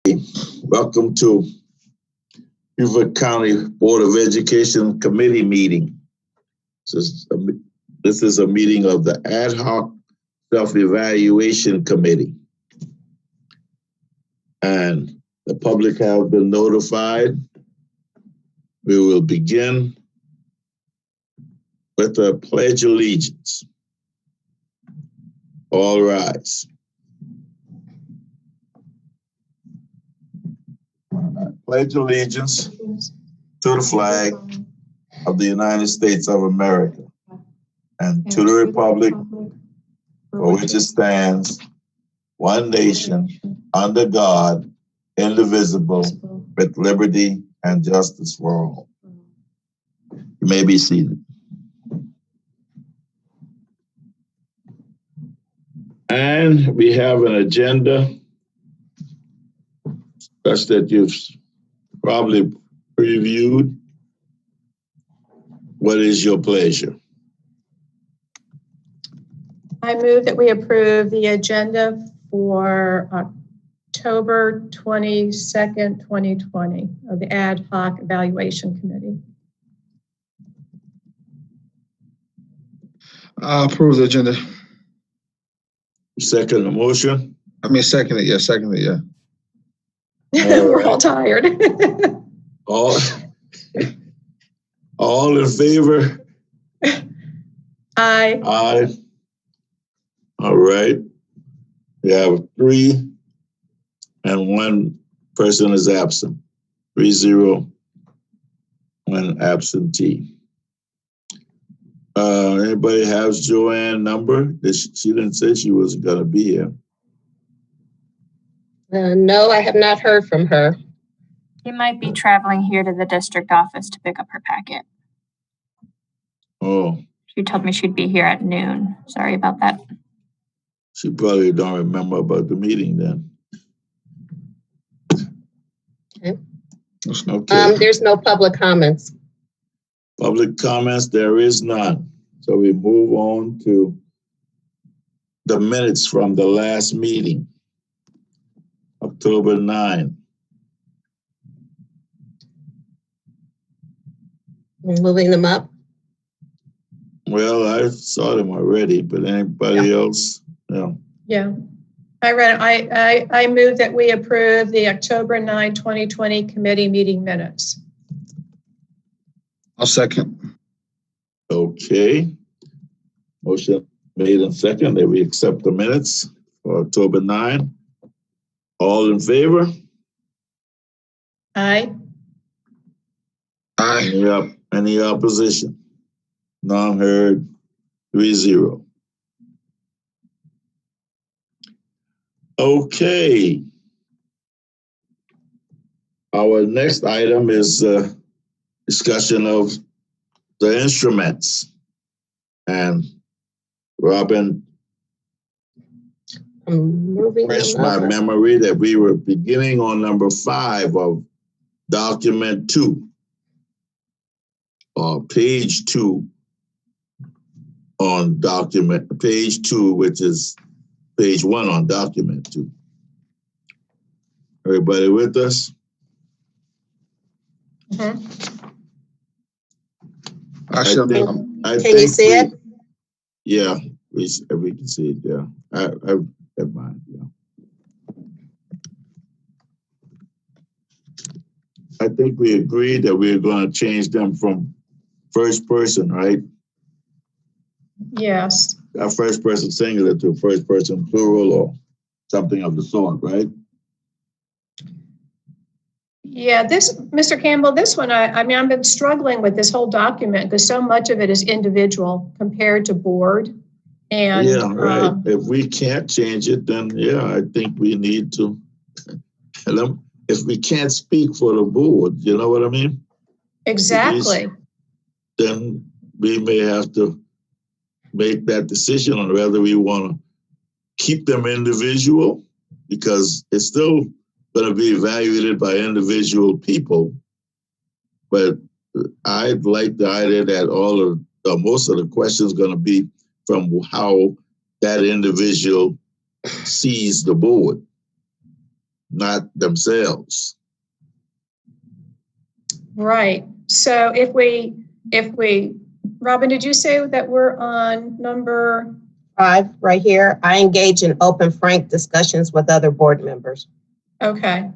Welcome to Beaufort County Board of Education Committee meeting. This is a meeting of the Ad Hoc Self-Evaluation Committee. And the public have been notified. We will begin with the Pledge of Allegiance. All rise. Pledge allegiance to the flag of the United States of America and to the republic for which it stands, one nation, under God, indivisible, with liberty and justice for all. You may be seated. And we have an agenda such that you've probably previewed. What is your pleasure? I move that we approve the agenda for October 22nd, 2020 of the Ad Hoc Evaluation Committee. I'll approve the agenda. Second the motion? I mean, second it, yeah. We're all tired. All in favor? Aye. Aye. All right. We have 3 and 1 person is absent. 3-0, 1 absentee. Anybody has JoAnn number? She didn't say she was going to be here. No, I have not heard from her. She might be traveling here to the district office to pick up her packet. Oh. She told me she'd be here at noon. Sorry about that. She probably don't remember about the meeting then. Okay. Okay. There's no public comments. Public comments, there is none. So we move on to the minutes from the last meeting, October 9. Moving them up. Well, I saw them already, but anybody else? No. Yeah. I move that we approve the October 9, 2020 committee meeting minutes. I'll second. Okay. Motion made and second that we accept the minutes for October 9. All in favor? Aye. Aye. Any opposition? None heard. 3-0. Okay. Our next item is discussion of the instruments. And Robin refreshed my memory that we were beginning on number 5 of document 2, or page 2 on document, page 2, which is page 1 on document 2. Everybody with us? Mm-hmm. Actually, can you see it? Yeah, we can see it. Yeah, I have mine. Yeah, I think we agreed that we're going to change them from first person, right? Yes. Our first person singular to first person plural or something of the sort, right? Yeah, Mr. Campbell, this one, I mean, I've been struggling with this whole document because so much of it is individual compared to board. And yeah, right. If we can't change it, then yeah, I think we need to. If we can't speak for the board, you know what I mean? Exactly. Then we may have to make that decision on whether we want to keep them individual, because it's still going to be evaluated by individual people. But I like the idea that most of the questions going to be from how that individual sees the board. not themselves. Right. So if we, Robin, did you say that we're on number? 5, right here. I engage in open, frank discussions with other board members. Okay.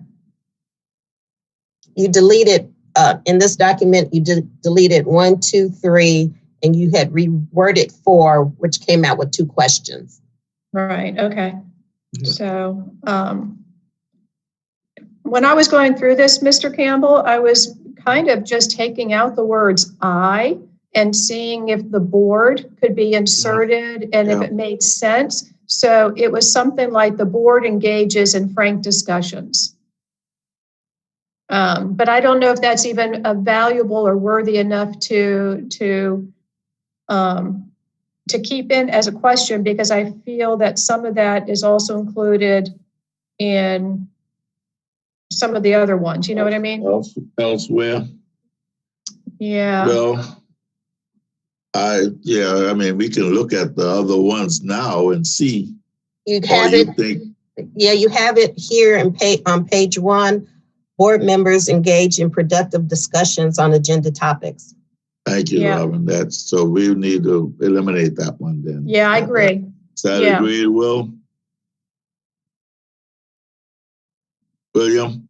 You deleted, in this document, you deleted 1, 2, 3, and you had reworded 4, which came out with 2 questions. Right. Okay. So when I was going through this, Mr. Campbell, I was kind of just taking out the words I and seeing if the board could be inserted and if it made sense. So it was something like the board engages in frank discussions. But I don't know if that's even valuable or worthy enough to keep in as a question, because I feel that some of that is also included in some of the other ones. You know what I mean? Elsewhere. Yeah. Well, I mean, we can look at the other ones now and see. You have it. Yeah, you have it here on page 1. Board members engage in productive discussions on agenda topics. Thank you, Robin. So we need to eliminate that one then. Yeah, I agree. Is that agreed, Will? William?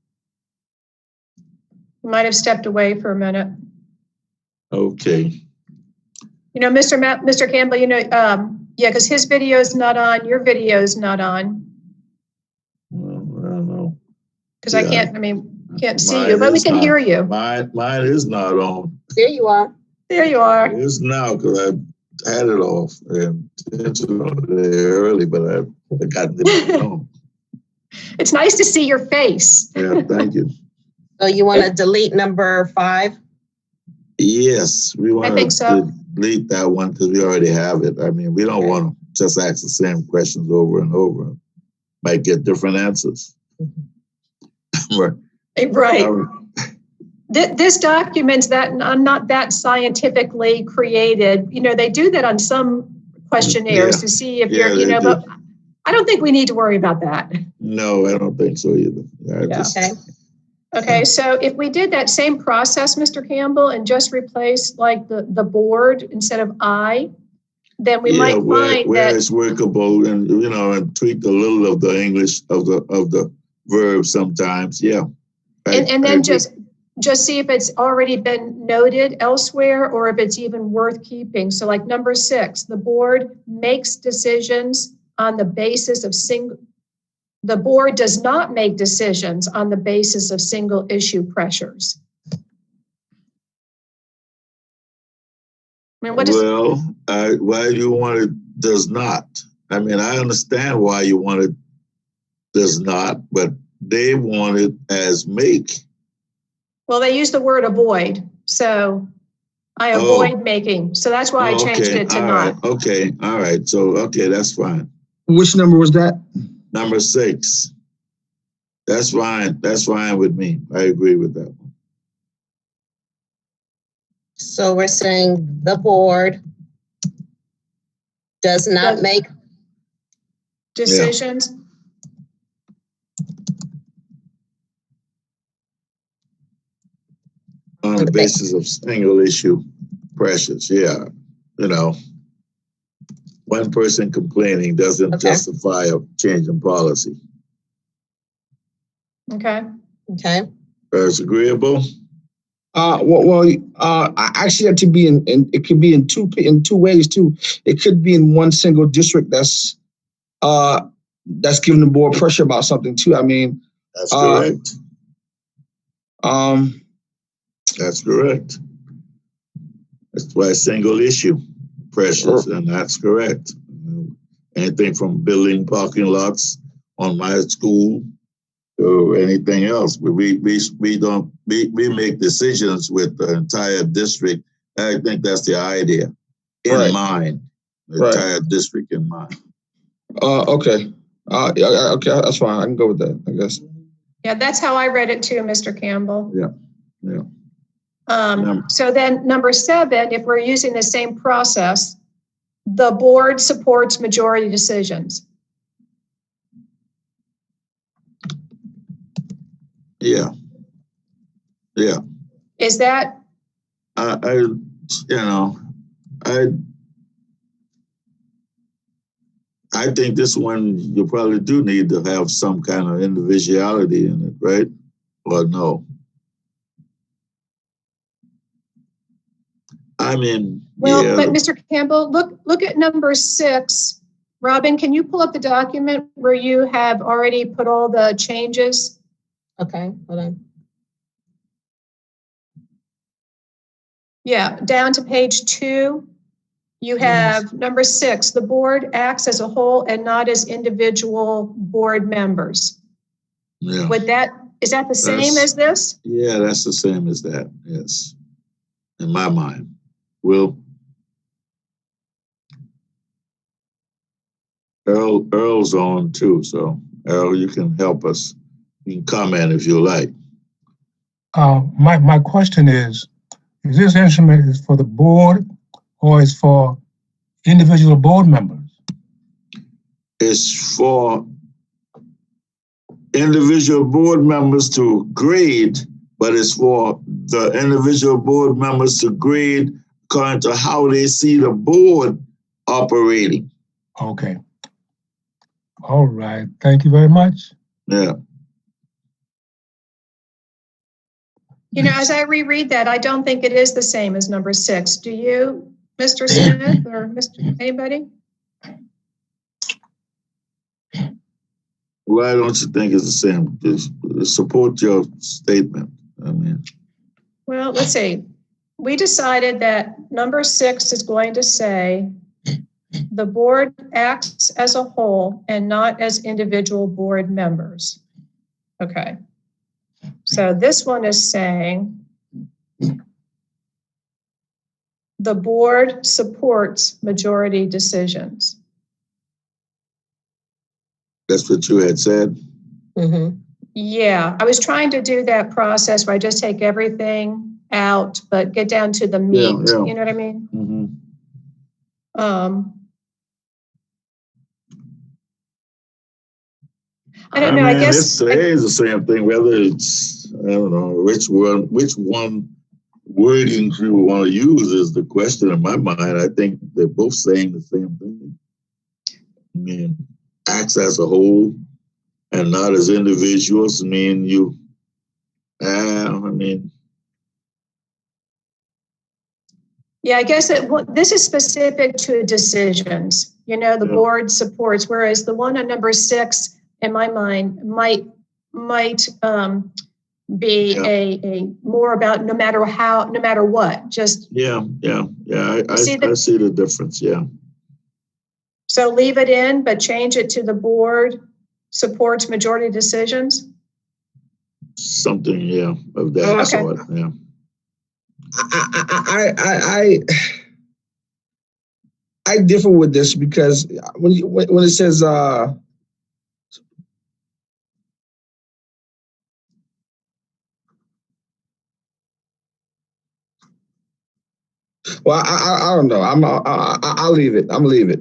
Might have stepped away for a minute. Okay. You know, Mr. Campbell, you know, yeah, because his video is not on, your video is not on. Well, I don't know. Because I can't see you, but we can hear you. Mine is not on. There you are. There you are. It is now because I had it off and early, but I forgot to put it on. It's nice to see your face. Yeah, thank you. So you want to delete number 5? Yes, we want to delete that one because we already have it. I mean, we don't want to just ask the same questions over and over. Might get different answers. Right. This document's not that scientifically created. You know, they do that on some questionnaires to see if you're, you know, but I don't think we need to worry about that. No, I don't think so either. Okay, so if we did that same process, Mr. Campbell, and just replace like the board instead of I, then we might find where it's workable, and you know, and tweak a little of the English of the verb sometimes. Yeah. And then just see if it's already been noted elsewhere or if it's even worth keeping. So like number 6, the board makes decisions on the basis of the board does not make decisions on the basis of single issue pressures. I mean, why you want it does not? I mean, I understand why you want it does not, but they want it as make. Well, they use the word avoid. So I avoid making. So that's why I changed it to not. Okay. All right. So, that's fine. Which number was that? Number 6. That's fine. That's fine with me. I agree with that one. So we're saying the board does not make decisions. On the basis of single issue pressures. Yeah. You know, one person complaining doesn't justify a change in policy. Okay. That's agreeable. I actually had to be in it could be in two ways too. It could be in one single district that's giving the board pressure about something too. I mean, that's correct. That's correct. That's why single issue pressures, and that's correct. Anything from building parking lots on my school or anything else. We make decisions with the entire district. I think that's the idea in mind. The entire district in mind. Okay. Okay, that's fine. I can go with that, I guess. Yeah, that's how I read it too, Mr. Campbell. Yeah. So then number 7, if we're using the same process, the board supports majority decisions. Yeah. Yeah. Is that, I think this one you probably do need to have some kind of individuality in it, right? Or no? I mean, well, yeah. but Mr. Campbell, look at number 6. Robin, can you pull up the document where you have already put all the changes? Okay, hold on. Yeah, down to page 2. You have number 6, the board acts as a whole and not as individual board members. Yeah. Is that the same as this? Yeah, that's the same as that. Yes. In my mind. Well, Earl's on too, so Earl, you can help us. You can comment if you like. My question is this instrument is for the board or is for individual board members? It's for individual board members to grade, but it's for the individual board members to grade according to how they see the board operating. Okay. All right. Thank you very much. Yeah. You know, as I reread that, I don't think it is the same as number 6. Do you, Mr. Smith or anybody? Why don't you think it's the same? Just support your statement. I mean, Well, let's see. We decided that number 6 is going to say the board acts as a whole and not as individual board members. Okay. So this one is saying the board supports majority decisions. that's what you had said. Mm-hmm. Yeah, I was trying to do that process where I just take everything out, but get down to the meat. Yeah. You know what I mean? Mm-hmm. I don't know. I guess it's the same thing. Whether it's I don't know which one wording you want to use is the question in my mind. I think they're both saying the same thing. I mean, acts as a whole and not as individuals. I mean, yeah, I guess this is specific to decisions. You know, the board supports, whereas the one on number 6, in my mind, might be a more about no matter what. Just I see the difference. Yeah. So leave it in, but change it to the board supports majority decisions. Something, of that sort. Yeah. I differ with this because when it says well, I don't know. I'll leave it. I'm gonna leave it.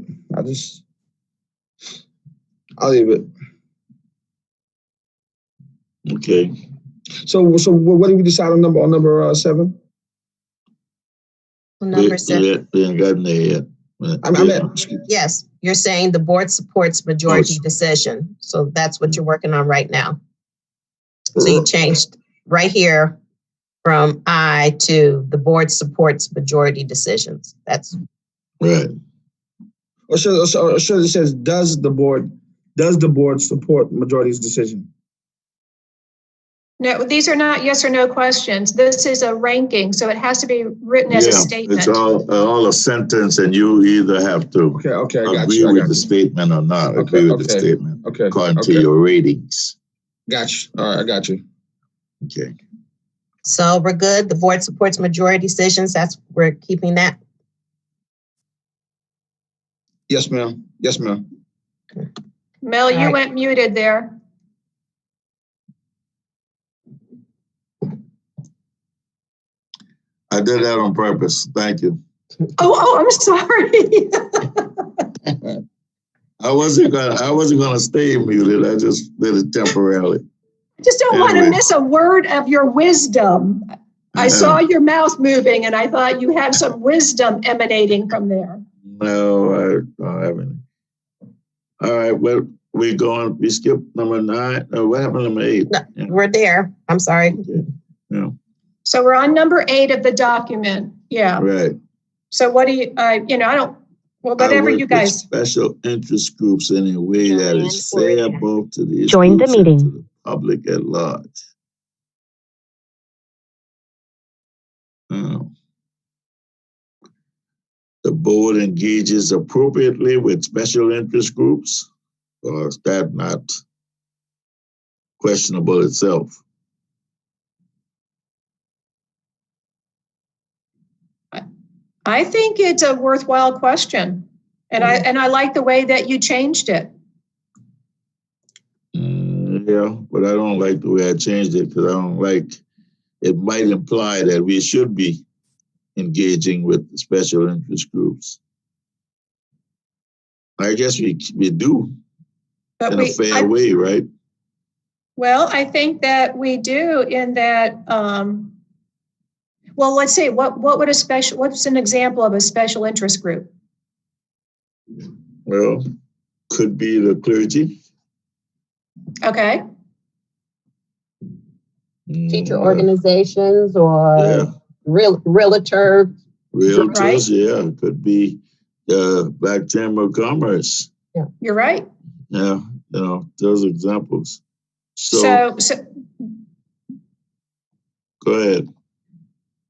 I'll leave it. Okay. So what did we decide on number 7? Number 7. We ain't gotten there yet. Yes, you're saying the board supports majority decision. So that's what you're working on right now. So you changed right here from I to the board supports majority decisions. That's right. Or should it says does the board support majority's decision? No, these are not yes or no questions. This is a ranking, so it has to be written as a statement. It's all a sentence, and you either have to agree with the statement or not agree with the statement according to your ratings. Got you. All right, I got you. Okay. So we're good. The board supports majority decisions. We're keeping that. Yes, ma'am. Yes, ma'am. Mel, you went muted there. I did that on purpose. Thank you. Oh, I'm sorry. I wasn't gonna stay muted. I just did it temporarily. Just don't want to Anyway. miss a word of your wisdom. I saw your mouth moving and I thought you had some wisdom emanating from there. No, I don't have any. All right, well, we skipped number 9. What happened to number 8? No, Yeah. we're there. I'm sorry. Okay. Yeah, So we're on number 8 of the document. Yeah. right. So what do you, I don't, well, I whatever work you with guys, special interest groups in a way that is JoAnn, fair Orischak. both to these Join the groups and meeting. to the public at large. The board engages appropriately with special interest groups, or is that not questionable itself? I think it's a worthwhile question. And I like the way that you changed it. Yeah, but I don't like the way I changed it because I don't like, it might imply that we should be engaging with the special interest groups. I guess we do But in a fair way, right? well, I think that we do in that, well, let's say what's an example of a special interest group? Well, could be the clergy. Okay. Teacher organizations or Yeah. realtor. Realtors, Right. yeah, it could be the Black Chamber of Commerce. You're right. Yeah, those examples. So go ahead.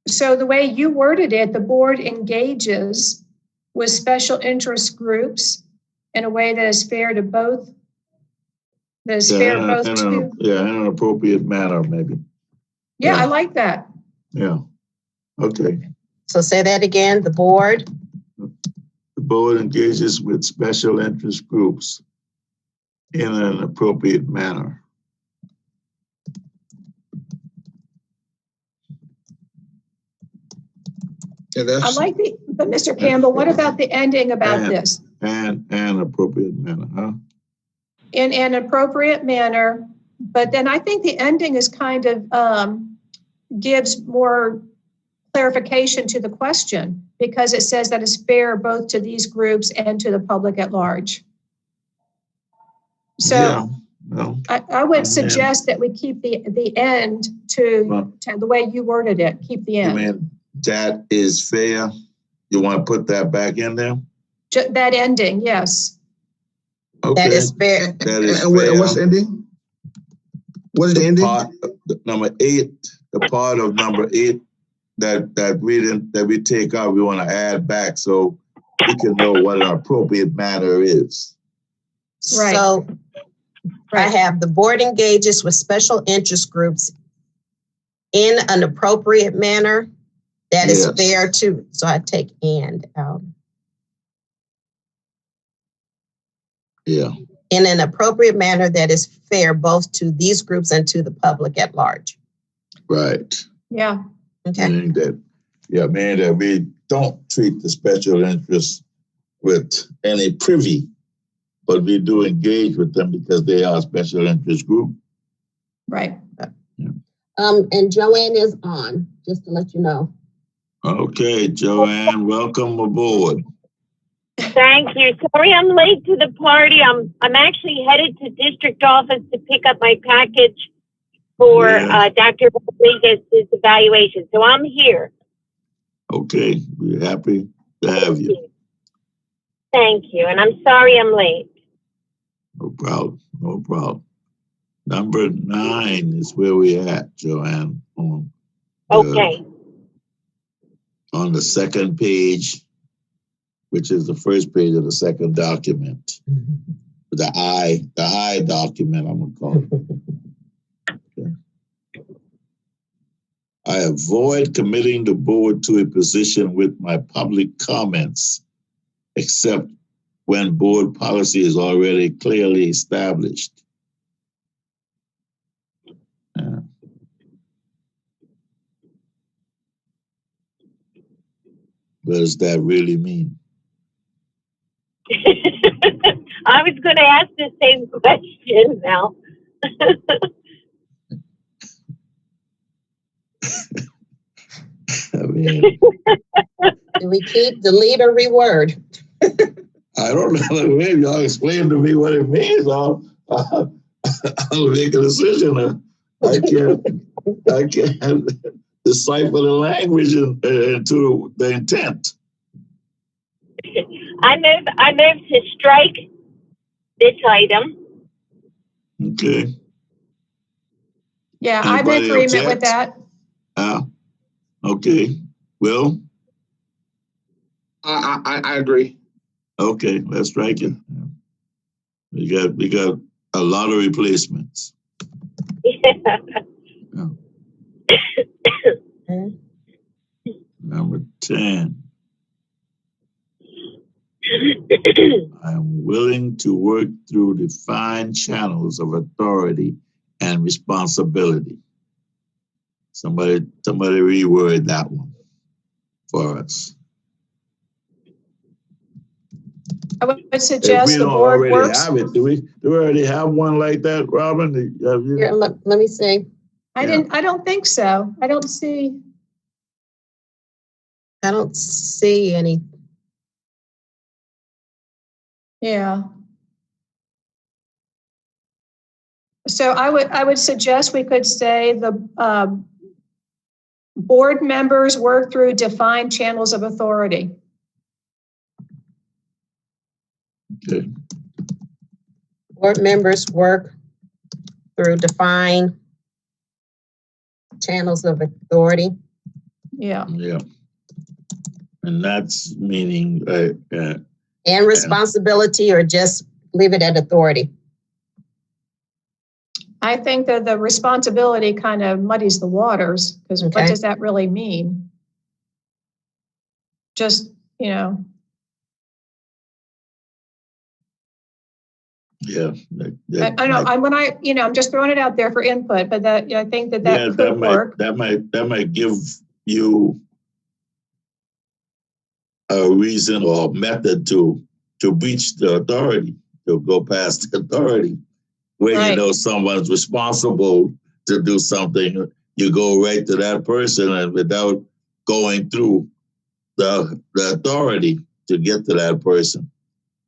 So the way you worded it, the board engages with special interest groups in a way that is fair to both. That is fair both to. In an appropriate manner, maybe. Yeah, I like that. Yeah. Okay. So say that again, the board. The board engages with special interest groups in an appropriate manner. Yeah, I like but Mr. Campbell, what about the ending about this? And appropriate manner, huh? In an appropriate manner, but then I think the ending is kind of gives more clarification to the question because it says that it's fair both to these groups and to the public at large. So Yeah, well, I would suggest that we keep the end to the way you worded it. Keep the I end. mean, that is fair. You want to put that back in there? That ending, yes. Okay. That is fair. That is And fair. what's the ending? What is the ending? Number 8, the part of number 8 that we take out, we want to add back so we can know what an appropriate manner is. Right. So I have the board engages with special interest groups in an appropriate manner that is fair to, so I take and out. Yeah. In an appropriate manner that is fair both to these groups and to the public at large. Right. Yeah. Okay. Meaning that we don't treat the special interests with any privy, but we do engage with them because they are a special interest group. Right. Yeah. And JoAnn is on, just to let you know. Okay, JoAnn, welcome aboard. Thank you. Sorry I'm late to the party. I'm actually headed to district office to pick up my package for Dr. Rodriguez's evaluation. So I'm here. Okay, we're happy to have you. Thank you. And I'm sorry I'm late. No problem. No problem. Number 9 is where we're at, JoAnn. Okay. On the second page, which is the first page of the second document. The I document, I'm gonna call it. Okay. I avoid committing the board to a position with my public comments, except when board policy is already clearly established. What does that really mean? I was going to ask the same question now. mean, Do we keep, delete, or reword? I don't know. Maybe y'all explain to me what it means. I'll make a decision. I can't decipher the language into the intent. I move to strike this item. Okay. Yeah, I'm in Anybody agreement with object? that. Okay. Will? I agree. Okay, let's strike it. We got a lot of replacements. Yeah. Number 10. I'm willing to work through defined channels of authority and responsibility. Somebody reword that one for us. I would If suggest we the don't board already works. have it, do we already have one like that, Robin? Have you? Here, let me see. I don't think so. I don't see. I don't see any. Yeah. So I would suggest we could say the board members work through defined channels of authority. Okay. Board members work through defined channels of authority. Yeah. Yeah. And that's meaning And responsibility, or just leave it at authority? I think that the responsibility kind of muddies the waters, because Okay. what does that really mean? Just, yeah. I know I'm just throwing it out there for input, but I think that could work. That might give you a reason or method to breach the authority, to go past the authority. When Right. you know someone's responsible to do something, you go right to that person and without going through the authority to get to that person.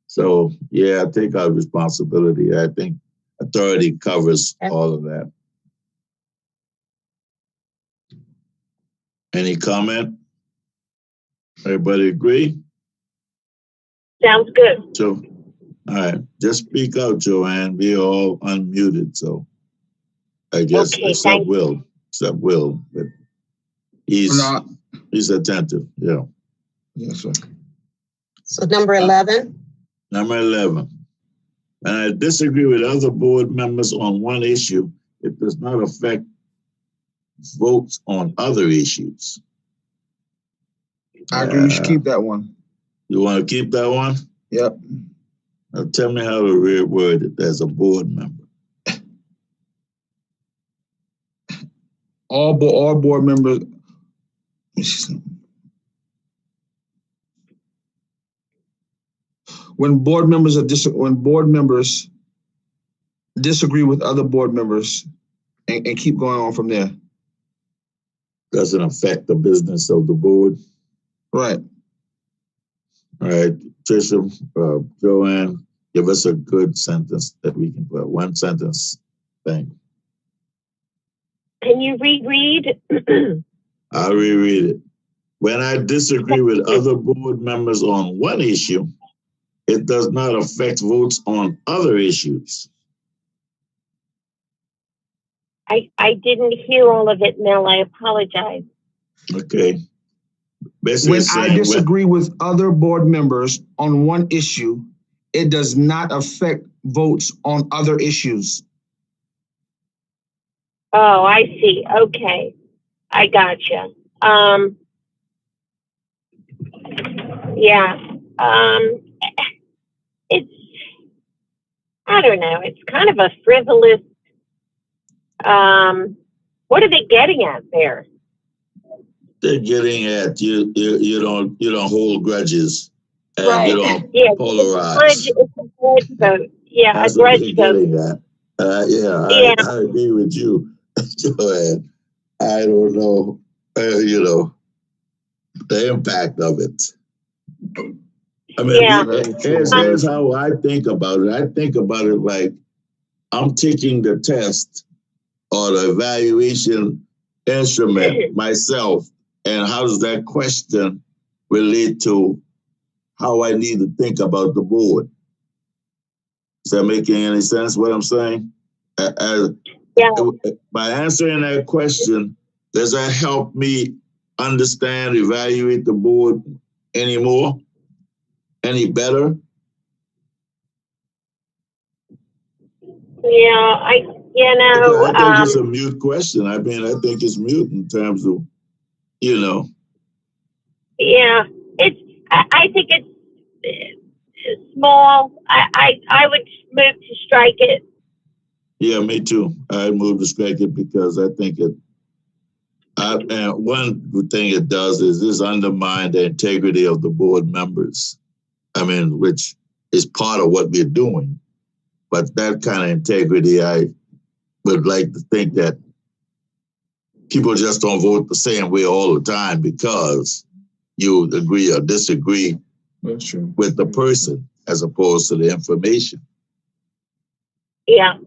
So yeah, take out responsibility. I think authority covers all of that. Any comment? Everybody agree? Sounds good. So, all right, just speak out, JoAnn. We are all unmuted, so I guess Okay, except Will, but he's attentive. Yeah. Yes, sir. So number 11. Number 11. And I disagree with other board members on one issue. It does not affect votes on other issues. I agree. You should keep that one. You want to keep that one? Yep. Now tell me how to reword it as a board member. All board members. When board members disagree with other board members, and keep going on from there. Doesn't affect the business of the board. Right. All right, Tricia, JoAnn, give us a good sentence that we can put. One sentence thing. Can you reread? I'll reread it. When I disagree with other board members on one issue, it does not affect votes on other issues. I didn't hear all of it, Mel. I apologize. Okay. Basically When saying I disagree with other board members on one issue, it does not affect votes on other issues. Oh, I see. Okay. I gotcha. Yeah. It's, I don't know. It's kind of a frivolous, what are they getting at there? they're getting at you don't hold grudges and Right. you don't polarize. It's a grudge vote. Yeah, That's a what grudge they're vote. getting at. Yeah. I agree with you, JoAnn. I don't know, the impact of it. I mean, Yeah. here's how I think about it. I think about it like I'm taking the test or the evaluation instrument myself, and how does that question relate to how I need to think about the board? Is that making any sense, what I'm saying? Yeah. By answering that question, does that help me understand, evaluate the board any more? Any better? Yeah, I think it's a mute question. I mean, I think it's mute in terms of, you know. Yeah, I think it's small. I would move to strike it. Yeah, me too. I'd move to strike it because I think and one thing it does is this undermine the integrity of the board members. I mean, which is part of what we're doing. But that kind of integrity, I would like to think that people just don't vote the same way all the time because you agree or disagree with the person as opposed to the information. Yeah,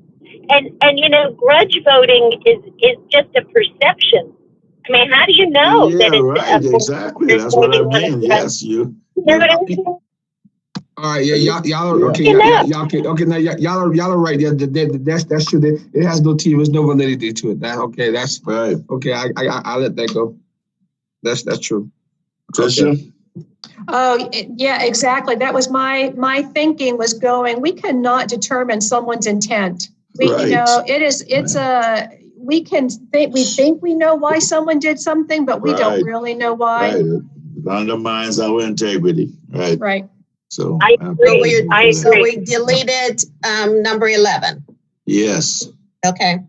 and you know, grudge voting is just a perception. I mean, how do you know that it's right? Exactly. That's what I mean. Yes, you. You know what I mean? All right, yeah, y'all are okay. You know. Y'all okay. Now y'all are right. Yeah, that's true. It has no team. There's no validity to it. That okay. That's right. Okay, I let that go. That's true. Tricia? Okay. Oh, yeah, exactly. That was my thinking was going, we cannot determine someone's intent. You know, it's we think we know why someone did something, but we don't really know why. Right. It undermines our integrity. Right. Right. So I agree. So we deleted number 11. Yes. Okay.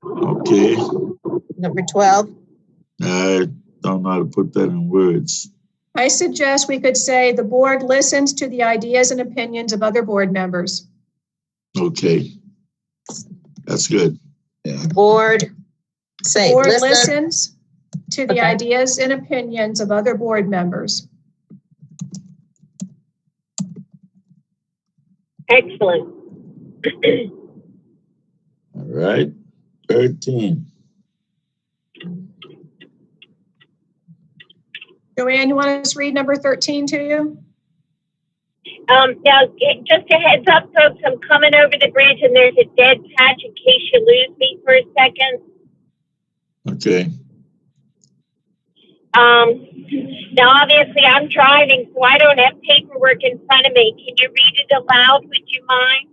Okay. Number 12. I don't know how to put that in words. I suggest we could say the board listens to the ideas and opinions of other board members. Okay. That's good. Yeah. Board listens to the ideas and opinions of other board members. Excellent. All right. 13. JoAnn, you want us to read number 13 to you? Now, just a heads up, folks, I'm coming over the bridge and there's a dead patch in case you lose me for a second. Okay. Now, obviously, I'm driving, so I don't have paperwork in front of me. Can you read it aloud? Would you mind?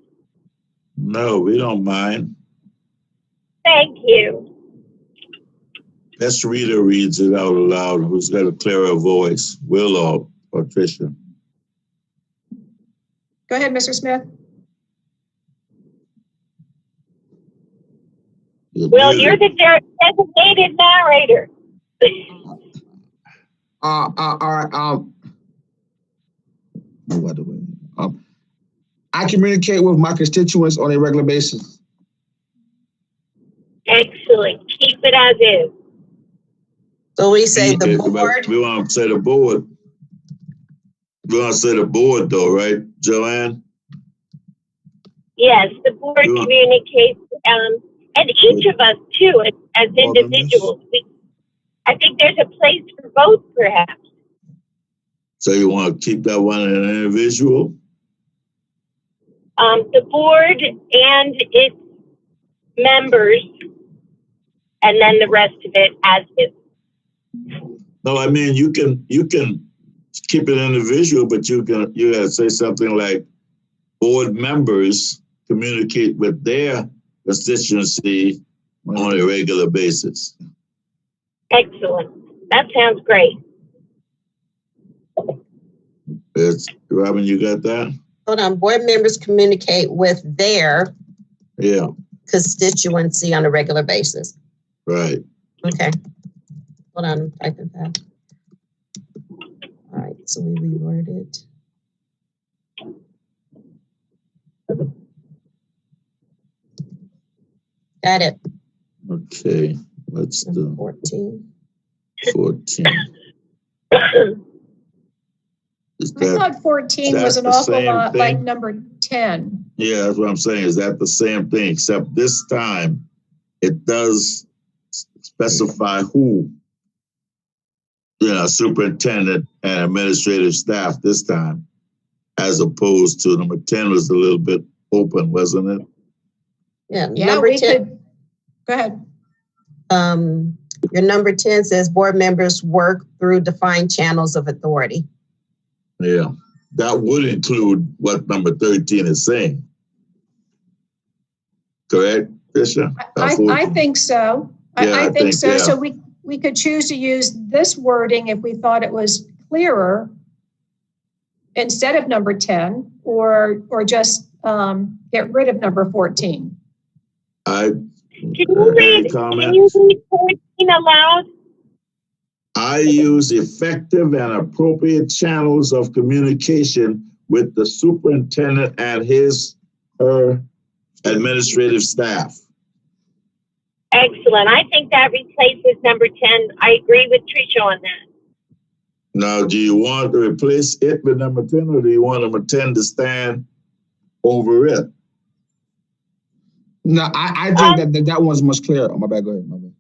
No, we don't mind. Thank you. Best reader reads it out aloud who's got a clearer voice, Will or Tricia. Go ahead, Mr. Smith. Well, you're the designated narrator. All right. I communicate with my constituents on a regular basis. Excellent. Keep it as is. So we say the board. We want to say the board. We want to say the board, though, right, JoAnn? Yes, the board communicates, and each of us too, as individuals. I think there's a place for both, perhaps. So you want to keep that one an individual? The board and its members, and then the rest of it as is. No, I mean you can keep it individual, but you gotta say something like board members communicate with their constituency on a regular basis. Excellent. That sounds great. Robin, you got that? Hold on. Board members communicate with their constituency on a regular basis. Right. Okay. Hold on. I'm typing that. All right. So we reword it. Got it. Okay. What's the 14. 14? Is I that, thought 14 is was that an the awful same lot like thing? number 10. Yeah, that's what I'm saying. Is that the same thing? Except this time it does specify who, superintendent and administrative staff this time, as opposed to number 10 was a little bit open, wasn't it? Yeah, Yeah, number we 10. could, go ahead. Your number 10 says board members work through defined channels of authority. Yeah, that would include what number 13 is saying. Correct, Tricia? I think so. Yeah, I think so. yeah. So we could choose to use this wording if we thought it was clearer instead of number 10, or just get rid of number 14. Can you read 14 aloud? I use effective and appropriate channels of communication with the superintendent and her administrative staff. Excellent. I think that replaces number 10. I agree with Tricia on that. Now, do you want to replace it with number 10, or do you want number 10 to stand over it? No, I think that one's much clearer. Oh, my bad. Go ahead. My bad.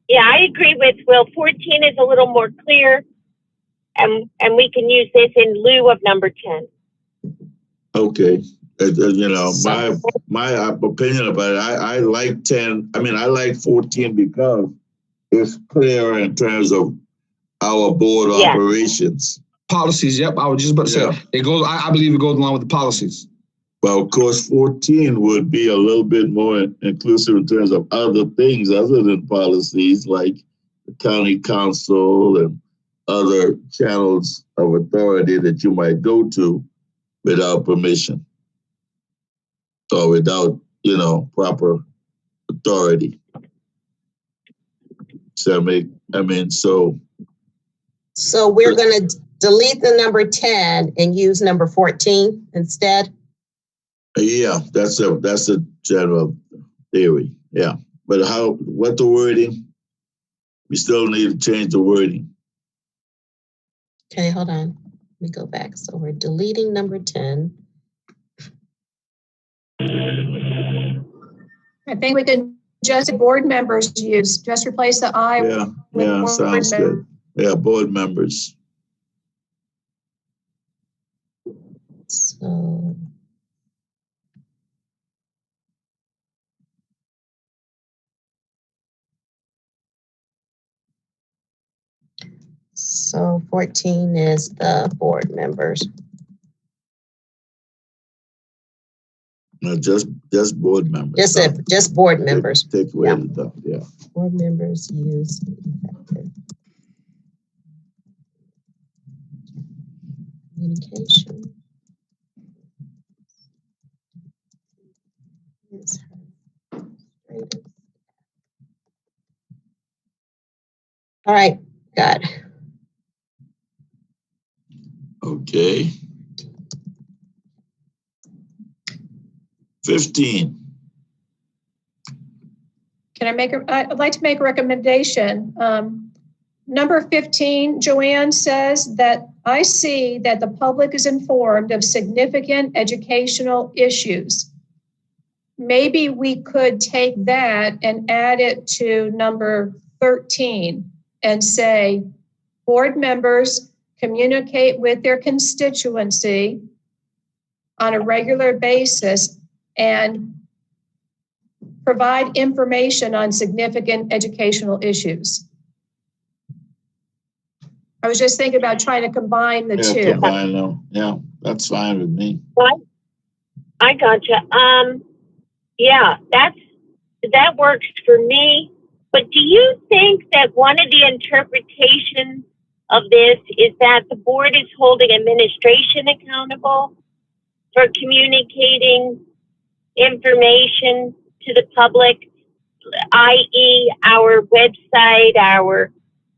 Yeah, I agree with Will. 14 is a little more clear, and we can use this in lieu of number 10. Okay. My opinion about it, I like 10. I mean, I like 14 because it's clear in terms of our board operations. Policies, yep. I was just about to say, it goes. I believe it goes along with the policies. Well, of course, 14 would be a little bit more inclusive in terms of other things other than policies, like the county council and other channels of authority that you might go to without permission or without, proper authority. So So we're going to delete the number 10 and use number 14 instead? Yeah, that's a general theory. Yeah. But what the wording? We still need to change the wording. Okay, hold on. Let me go back. So we're deleting number 10. I think we can just board members use, just replace the I with board sounds good. Yeah, board members. So 14 is the board members. No, just board members. Just board members. Take away the stuff, yeah. Board members use effective communication. All right, got it. Okay. 15. I'd like to make a recommendation. Number 15, JoAnn says that I see that the public is informed of significant educational issues. Maybe we could take that and add it to number 13 and say, board members communicate with their constituency on a regular basis and provide information on significant educational issues. I was just thinking about trying to combine the two. Combine them. Yeah, that's fine with me. I gotcha. Yeah, that works for me. But do you think that one of the interpretations of this is that the board is holding administration accountable for communicating information to the public, i.e. our website, our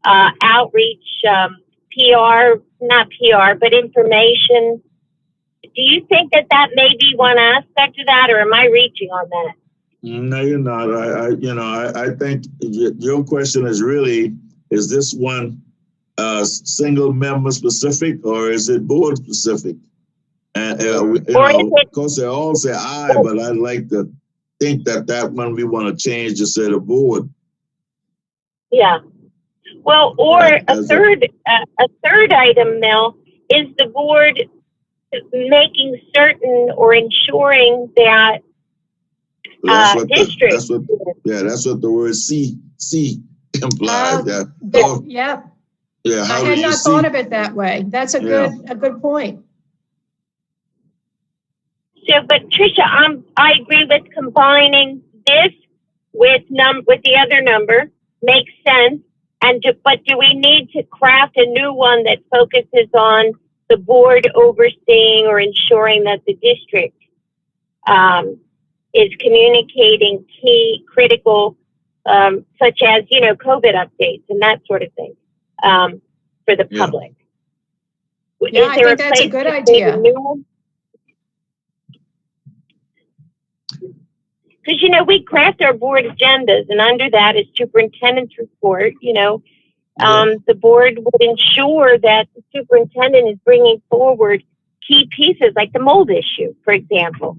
outreach, PR, not PR, but information? Do you think that may be one aspect of that, or am I reaching on that? No, you're not. I think your question is really, is this one single member specific or is it board specific? And of course they all say aye, but I'd like to think that one we want to change to say the board. Yeah. Well, or a third item, Mel, is the board making certain or ensuring that district. That's what the word C implies. Yeah. Yeah. I had not thought of it that way. That's a good point. So, but Tricia, I agree with combining this with the other number. Makes sense. But do we need to craft a new one that focuses on the board overseeing or ensuring that the district is communicating key critical, such as, COVID updates and that sort of thing, for the public? Yeah, I think that's a good idea. Because, we craft our board agendas, and under that is superintendent's report. The board would ensure that the superintendent is bringing forward key pieces like the mold issue, for example.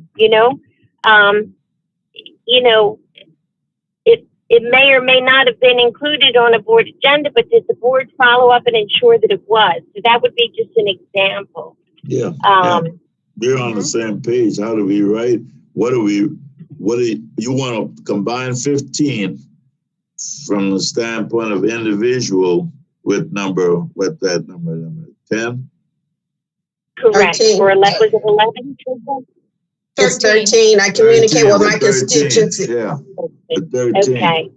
It may or may not have been included on a board agenda, but did the board follow up and ensure that it was? So that would be just an example. Yeah. We're on the same page. How do we write? What do you want to combine 15 from the standpoint of individual with that number 10? Correct. 13. Or 11, was it 11? It's 13. I communicate with my constituency. Yeah. 13. Okay.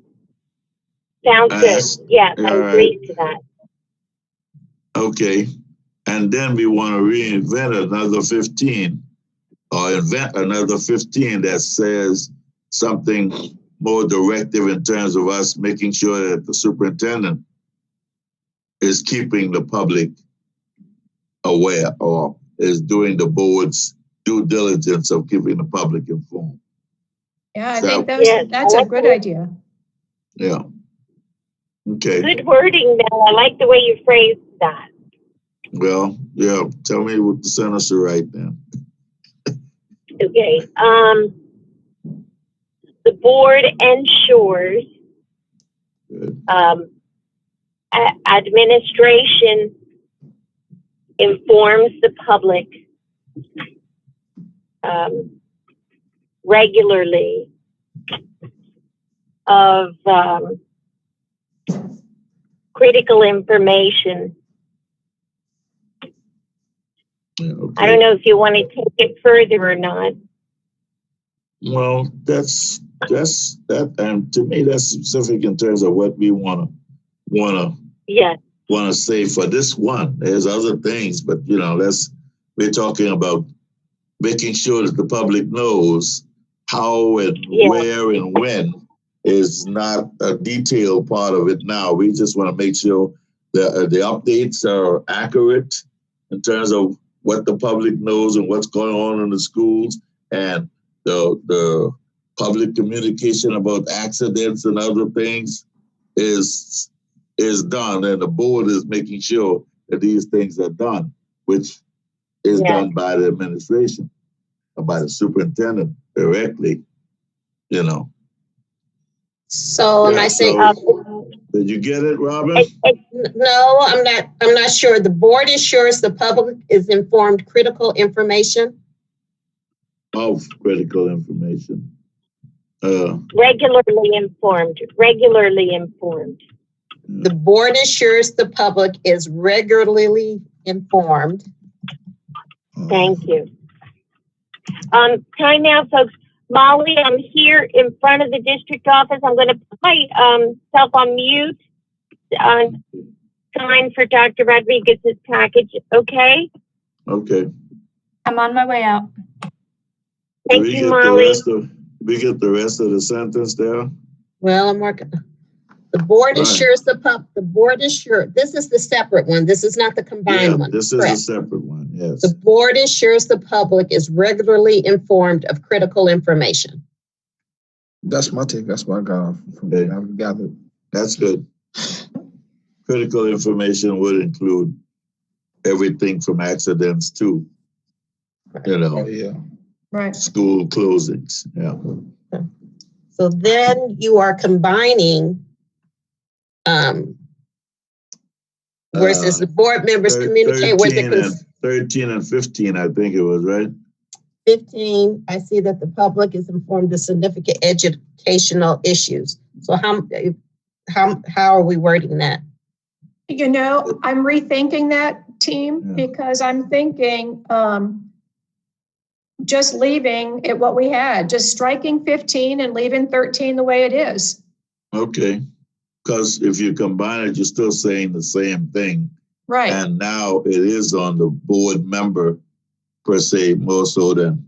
Sounds good. Yes, I agree to that. Okay. And then we want to reinvent another 15 or invent another 15 that says something more directive in terms of us making sure that the superintendent is keeping the public aware or is doing the board's due diligence of keeping the public informed. Yeah, I think that's a good idea. Yeah. Okay. Good wording, Mel. I like the way you phrased that. Well, yeah. Tell me what the sentence to write then. Okay. The board ensures administration informs the public regularly of critical information. Yeah, okay. I don't know if you want to take it further or not. Well, that's that, and to me, that's specific in terms of what we wanna say for this one. There's other things, but we're talking about making sure that the public knows how and where and when is not a detailed part of it now. We just want to make sure that the updates are accurate in terms of what the public knows and what's going on in the schools, and the public communication about accidents and other things is done, and the board is making sure that these things are done, which is done by the administration or by the superintendent directly, So am I saying? Did you get it, Robin? No, I'm not sure. The board ensures the public is informed critical information. Of critical information. Regularly informed. The board ensures the public is regularly informed. Thank you. Time now, folks. Molly, I'm here in front of the district office. I'm going to put myself on mute. Sign for Dr. Rodriguez's package. Okay. Okay. I'm on my way out. Thank you, Molly. We get the rest of the sentence there. Well, I'm working. The board ensures the board ensures. This is the separate one. This is not the combined one. This is a separate one. Yes. The board ensures the public is regularly informed of critical information. That's my take. That's what I got from Okay. what I've gathered. That's good. Critical information would include everything from accidents to, Oh, yeah. Right. school closings. Yeah. So then you are combining, where it says the board members communicate with the 13 and 15, I think it was, right? 15, I see that the public is informed of significant educational issues. So how are we wording that? You know, I'm rethinking that, team, because I'm thinking just leaving it what we had, just striking 15 and leaving 13 the way it is. Okay. Because if you combine it, you're still saying the same thing. Right. And now it is on the board member, per se, more so than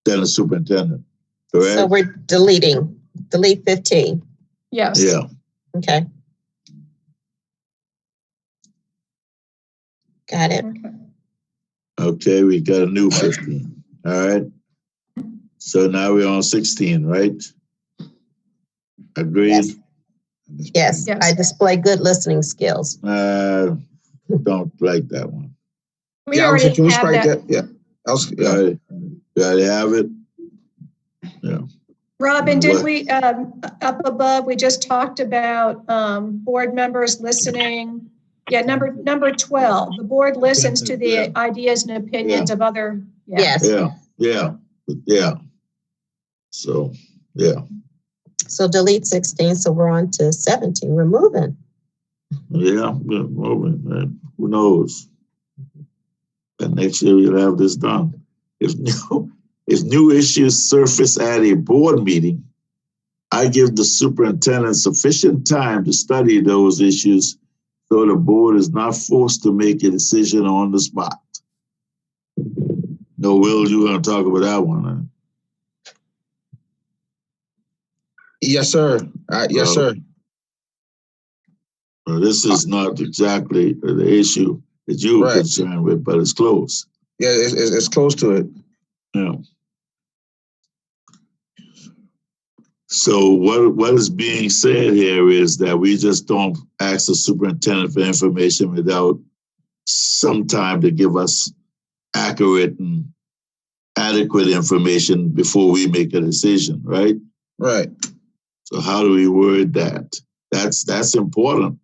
the superintendent. Correct? So we're delete 15. Yes. Yeah. Okay. Got it. Okay, we got a new 15. All right. So now we're on 16, right? Agreed? Yes. I display good listening skills. Don't like that one. We already have that. Yeah. You already have it? Yeah. Robin, did we, up above, we just talked about board members listening. Yeah, number 12, the board listens to the ideas and opinions of other. Yes. Yeah. So, yeah. So delete 16, so we're on to 17. We're moving. Yeah, we're moving, man. Who knows? And next year we'll have this done. If new issues surface at a board meeting, I give the superintendent sufficient time to study those issues so the board is not forced to make a decision on the spot. No, Will, you want to talk about that one? Huh? Yes, sir. Yes, sir. Well, this is not exactly the issue that you were concerned with, but it's close. Yeah, it's close to it. Yeah. So what is being said here is that we just don't ask the superintendent for information without some time to give us accurate and adequate information before we make a decision, right? Right. So how do we word that? That's important,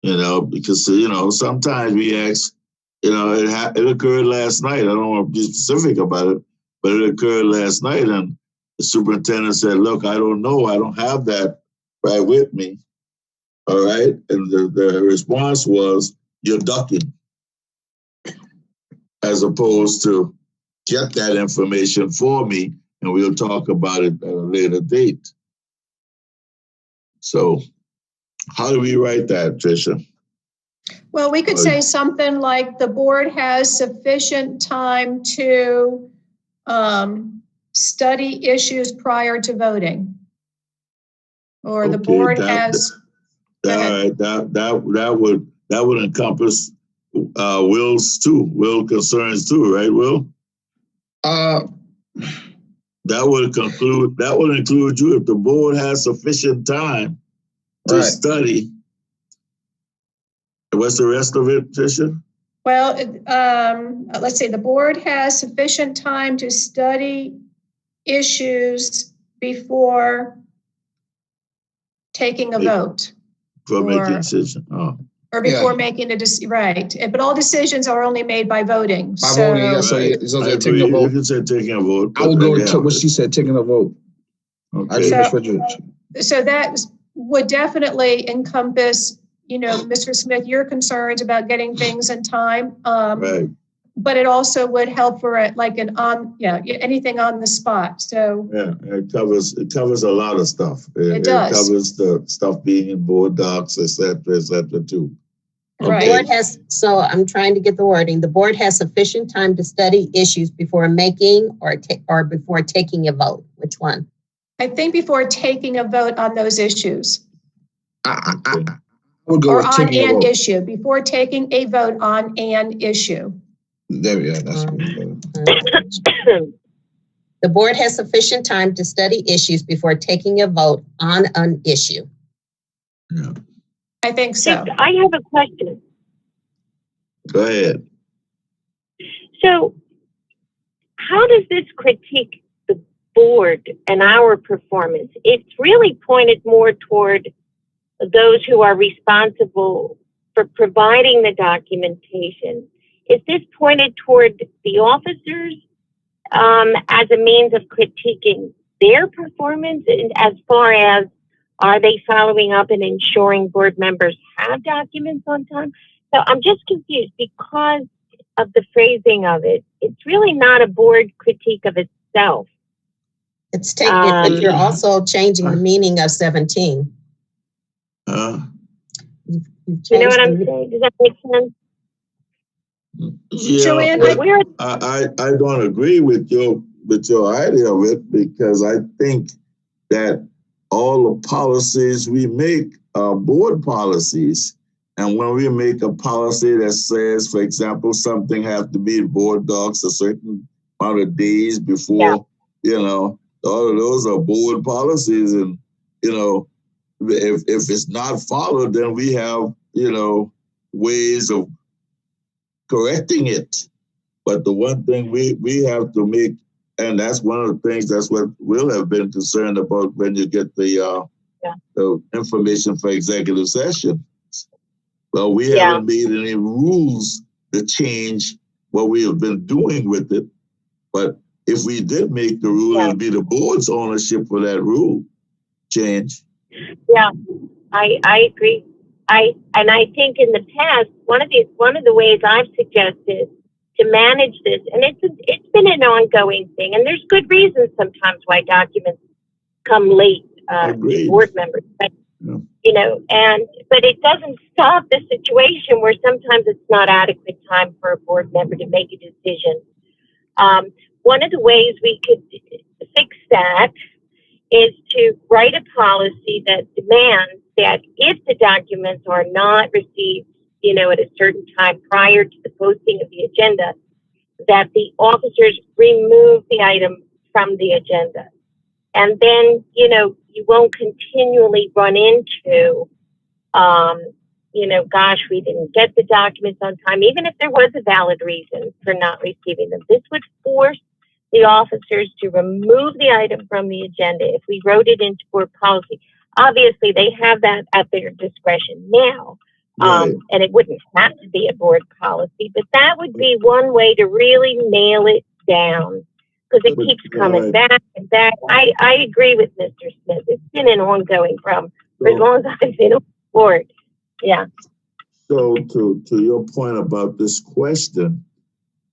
because, sometimes we ask, it occurred last night. I don't want to be specific about it, but it occurred last night. And the superintendent said, look, I don't know. I don't have that right with me. All right. And the response was, you're ducking, as opposed to get that information for me and we'll talk about it at a later date. So how do we write that, Tricia? Well, we could say something like the board has sufficient time to study issues prior to voting. Or the board has. That would encompass Will's too, Will concerns too, right, Will? That would include you if the board has sufficient time to study. What's the rest of it, Tricia? Well, let's say the board has sufficient time to study issues before taking a vote. Before making a decision. Or before making a decision, right. But all decisions are only made by voting. By voting, yeah. So they're taking a vote. You can say taking a vote. I would go to what she said, taking a vote. Okay. So that would definitely encompass, Mr. Smith, your concerns about getting things in time. Right. But it also would help for anything on the spot. So it covers a lot of stuff. It does. It covers the stuff being in board docs, et cetera, too. Right. The board has, so I'm trying to get the wording. The board has sufficient time to study issues before making or before taking a vote. Which one? I think before taking a vote on those issues. I would go or with on taking a an vote. issue, before taking a vote on an issue. There we go. That's good. The board has sufficient time to study issues before taking a vote on an issue. Yeah. I think so. I have a question. Go ahead. So how does this critique the board and our performance? It's really pointed more toward those who are responsible for providing the documentation. Is this pointed toward the officers as a means of critiquing their performance, and as far as are they following up and ensuring board members have documents on time? So I'm just confused because of the phrasing of it. It's really not a board critique of itself. It's taking it, but you're also changing the meaning of 17. You've You know what changed I'm saying? Does that make sense? Yeah, JoAnn, but I don't agree with your idea of it, because I think that all the policies we make are board policies. And when we make a policy that says, for example, something has to be in board docs a certain amount of days before, you know, all of those are board policies. And, you know, if it's not followed, then we have, you know, ways of correcting it. But the one thing we have to make, and that's one of the things, that's what we'll have been concerned about when you get the information for executive session. Well, we haven't made any rules to change what we have been doing with it. But if we did make the rule, it would be the board's ownership for that rule change. Yeah, I agree. I think in the past, one of the ways I've suggested to manage this, and it's been an ongoing thing, and there's good reasons sometimes why documents come late to board members. But you know, but it doesn't stop the situation where sometimes it's not adequate time for a board member to make a decision. One of the ways we could fix that is to write a policy that demands that if the documents are not received, you know, at a certain time prior to the posting of the agenda, that the officers remove the item from the agenda. And then, you know, you won't continually run into, you know, gosh, we didn't get the documents on time, even if there was a valid reason for not receiving them. This would force the officers to remove the item from the agenda if we wrote it into board policy. Obviously, they have that at their discretion now, and it wouldn't have to be a board policy, but that would be one way to really nail it down, because it keeps coming back and back. I agree with Mr. Smith. It's been an ongoing problem for as long as I've been on board. Yeah. So to your point about this question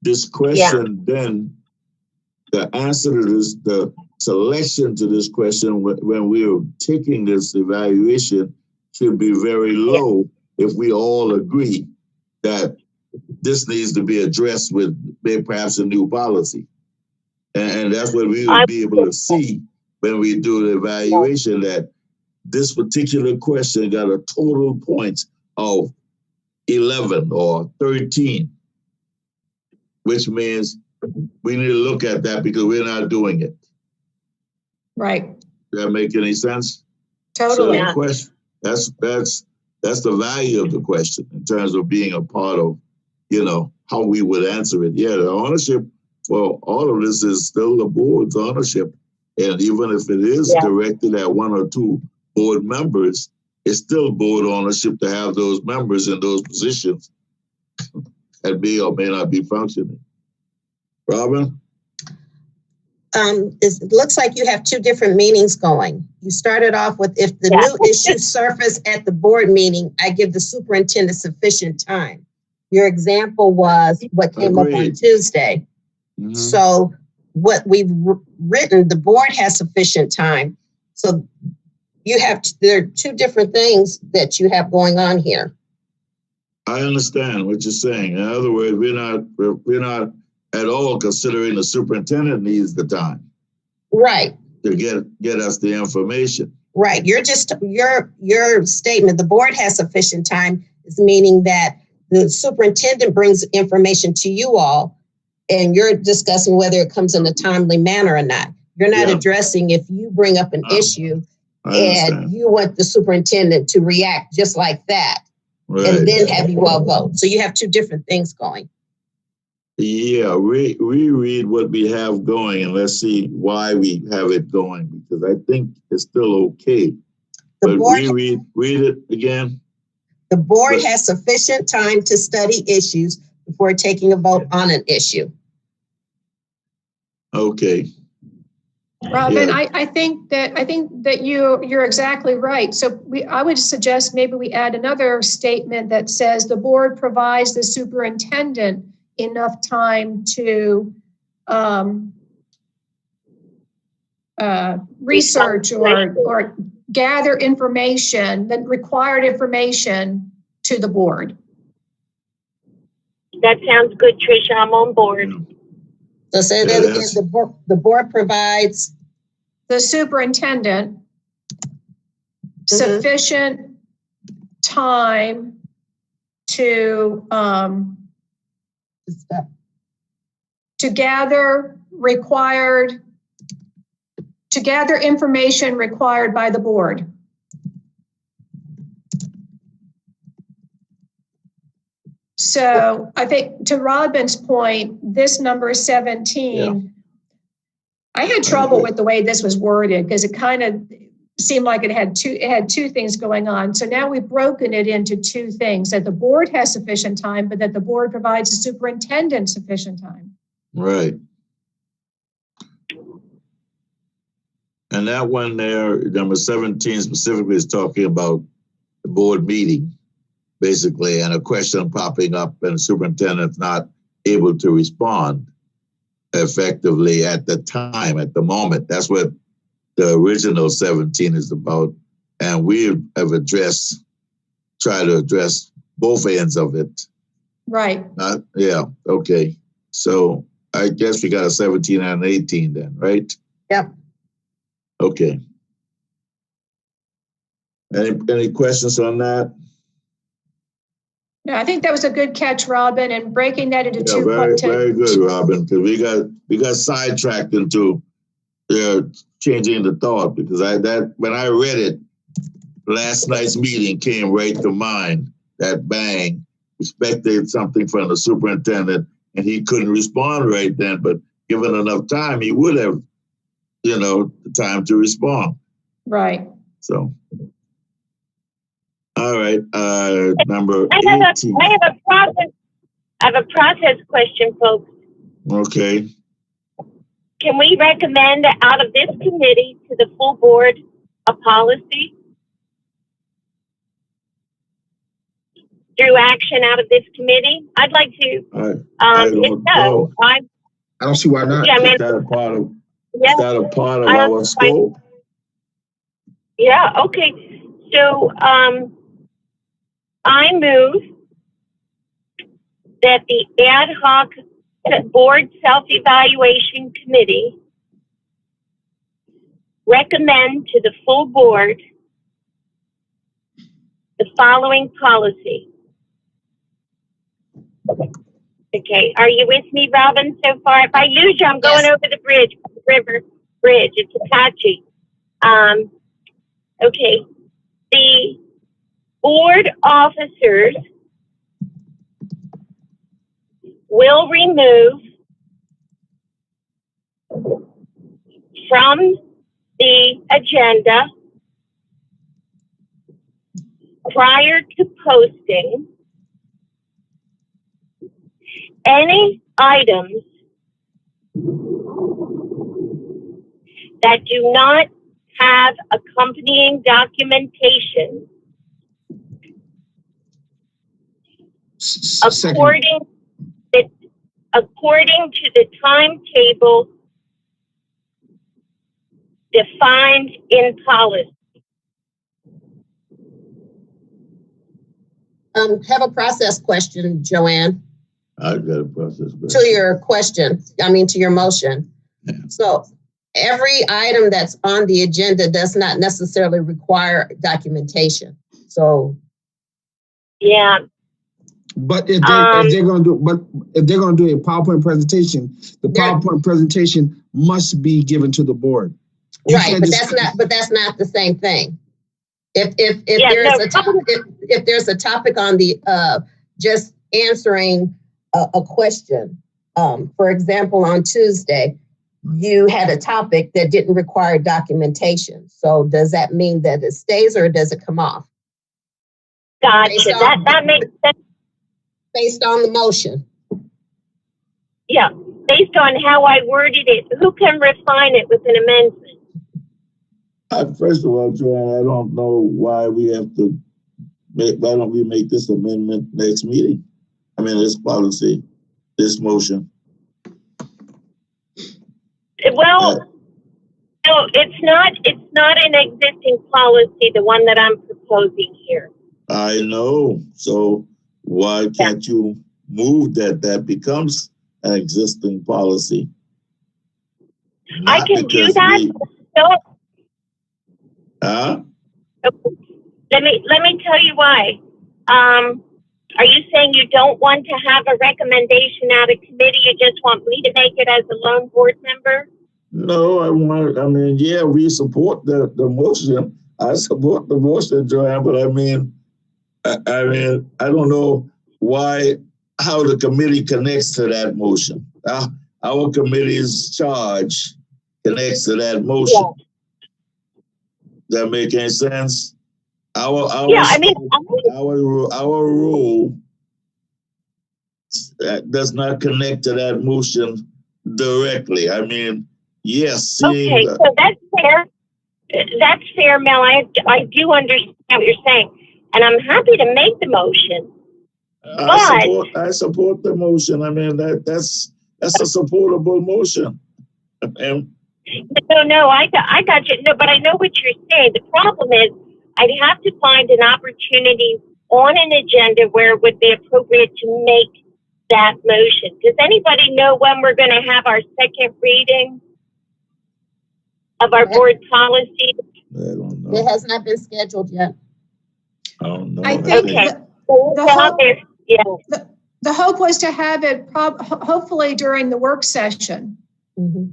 then, the answer to this, the selection to this question when we were taking this evaluation should be very low if we all agree that this needs to be addressed with perhaps a new policy. And that's what we will be able to see when we do the evaluation, that this particular question got a total points of 11 or 13, which means we need to look at that because we're not doing it. Right. Does that make any sense? Totally. So the question, that's the value of the question in terms of being a part of, you know, how we would answer it. Yeah, the ownership for all of this is still the board's ownership. And even if it is directed at one or two board members, it's still board ownership to have those members in those positions that may or may not be functioning. Robin? It looks like you have two different meanings going. You started off with, if the new issue surface at the board meeting, I give the superintendent sufficient time. Your example was what came up on Tuesday. Mm-hmm. So what we've written, the board has sufficient time. So you have, there are two different things that you have going on here. I understand what you're saying. In other words, we're not at all considering the superintendent needs the time. Right. To get us the information. Right. You're just, your statement, the board has sufficient time, is meaning that the superintendent brings information to you all, and you're discussing whether it comes in a timely manner or not. You're not addressing if you bring up an issue and you want the superintendent to react just like that, and then have you all vote. So you have two different things going. Yeah, we read what we have going and let's see why we have it going, because I think it's still okay. But read it again. The board has sufficient time to study issues before taking a vote on an issue. Okay. Robin, I think that you're exactly right. So I would suggest maybe we add another statement that says the board provides the superintendent enough time to research or gather information, the required information to the board. That sounds good, Tricia. I'm on board. So say that again, the board provides the superintendent sufficient time to gather information required by the board. So I think to Robin's point, this number 17, I had trouble with the way this was worded because it kind of seemed like it had two things going on. So now we've broken it into two things, that the board has sufficient time, but that the board provides the superintendent sufficient time. Right. And that one there, number 17 specifically, is talking about the board meeting, basically, and a question popping up and the superintendent's not able to respond effectively at the time, at the moment. That's what the original 17 is about. And we have tried to address both ends of it. Right. Okay. So I guess we got a 17 and an 18 then, right? Yep. Okay. Any questions on that? No, I think that was a good catch, Robin, and breaking that into two. Very good, Robin, because we got sidetracked into changing the thought, because when I read it, last night's meeting came right to mind. That bang, expected something from the superintendent, and he couldn't respond right then, but given enough time, he would have, the time to respond. Right. So. All right, number 18. I have a process question, folks. Okay. Can we recommend out of this committee to the full board a policy through action out of this committee? I'd like to. I don't see why not. Yeah, is that a part of our scope? Yeah. Okay. So I move that the ad hoc board self-evaluation committee recommend to the full board the following policy. Okay, are you with me, Robin, so far? If I lose you, I'm going over the bridge, river bridge. It's Apache. Okay, the board officers will remove from the agenda prior to posting any items that do not have accompanying documentation according to the timetable defined in policy. Have a process question, JoAnn. I've got a process question. To your question, to your motion. Yeah. So every item that's on the agenda does not necessarily require documentation. So. Yeah. But if they're going to do a PowerPoint presentation, the PowerPoint presentation must be given to the board. Right, but that's not the same thing. If there's a topic on the just answering a question, for example, on Tuesday, you had a topic that didn't require documentation. So does that mean that it stays or does it come off? Gotcha. That makes sense. Based on the motion. Yeah, based on how I worded it, who can refine it with an amendment? First of all, JoAnn, I don't know why we have to why don't we make this amendment next meeting? I mean, this policy, this motion. Well, no, it's not an existing policy, the one that I'm proposing here. I know. So why can't you move that becomes an existing policy? I can do that. Let me tell you why. Are you saying you don't want to have a recommendation out of committee? You just want me to make it as a lone board member? No, yeah, we support the motion. I support the motion, JoAnn, but I don't know how the committee connects to that motion. Our committee's charge connects to that motion. Yeah. Does that make any sense? Our rule does not connect to that motion directly. Yes. Okay, so that's fair. That's fair, Mel. I do understand what you're saying, and I'm happy to make the motion. I support the motion. That's a supportable motion. No, I got you. No, but I know what you're saying. The problem is I'd have to find an opportunity on an agenda where it would be appropriate to make that motion. Does anybody know when we're going to have our second reading of our board policy? I don't know. It has not been scheduled yet. I don't know. I think the hope was to have it hopefully during the work session. Mm-hmm.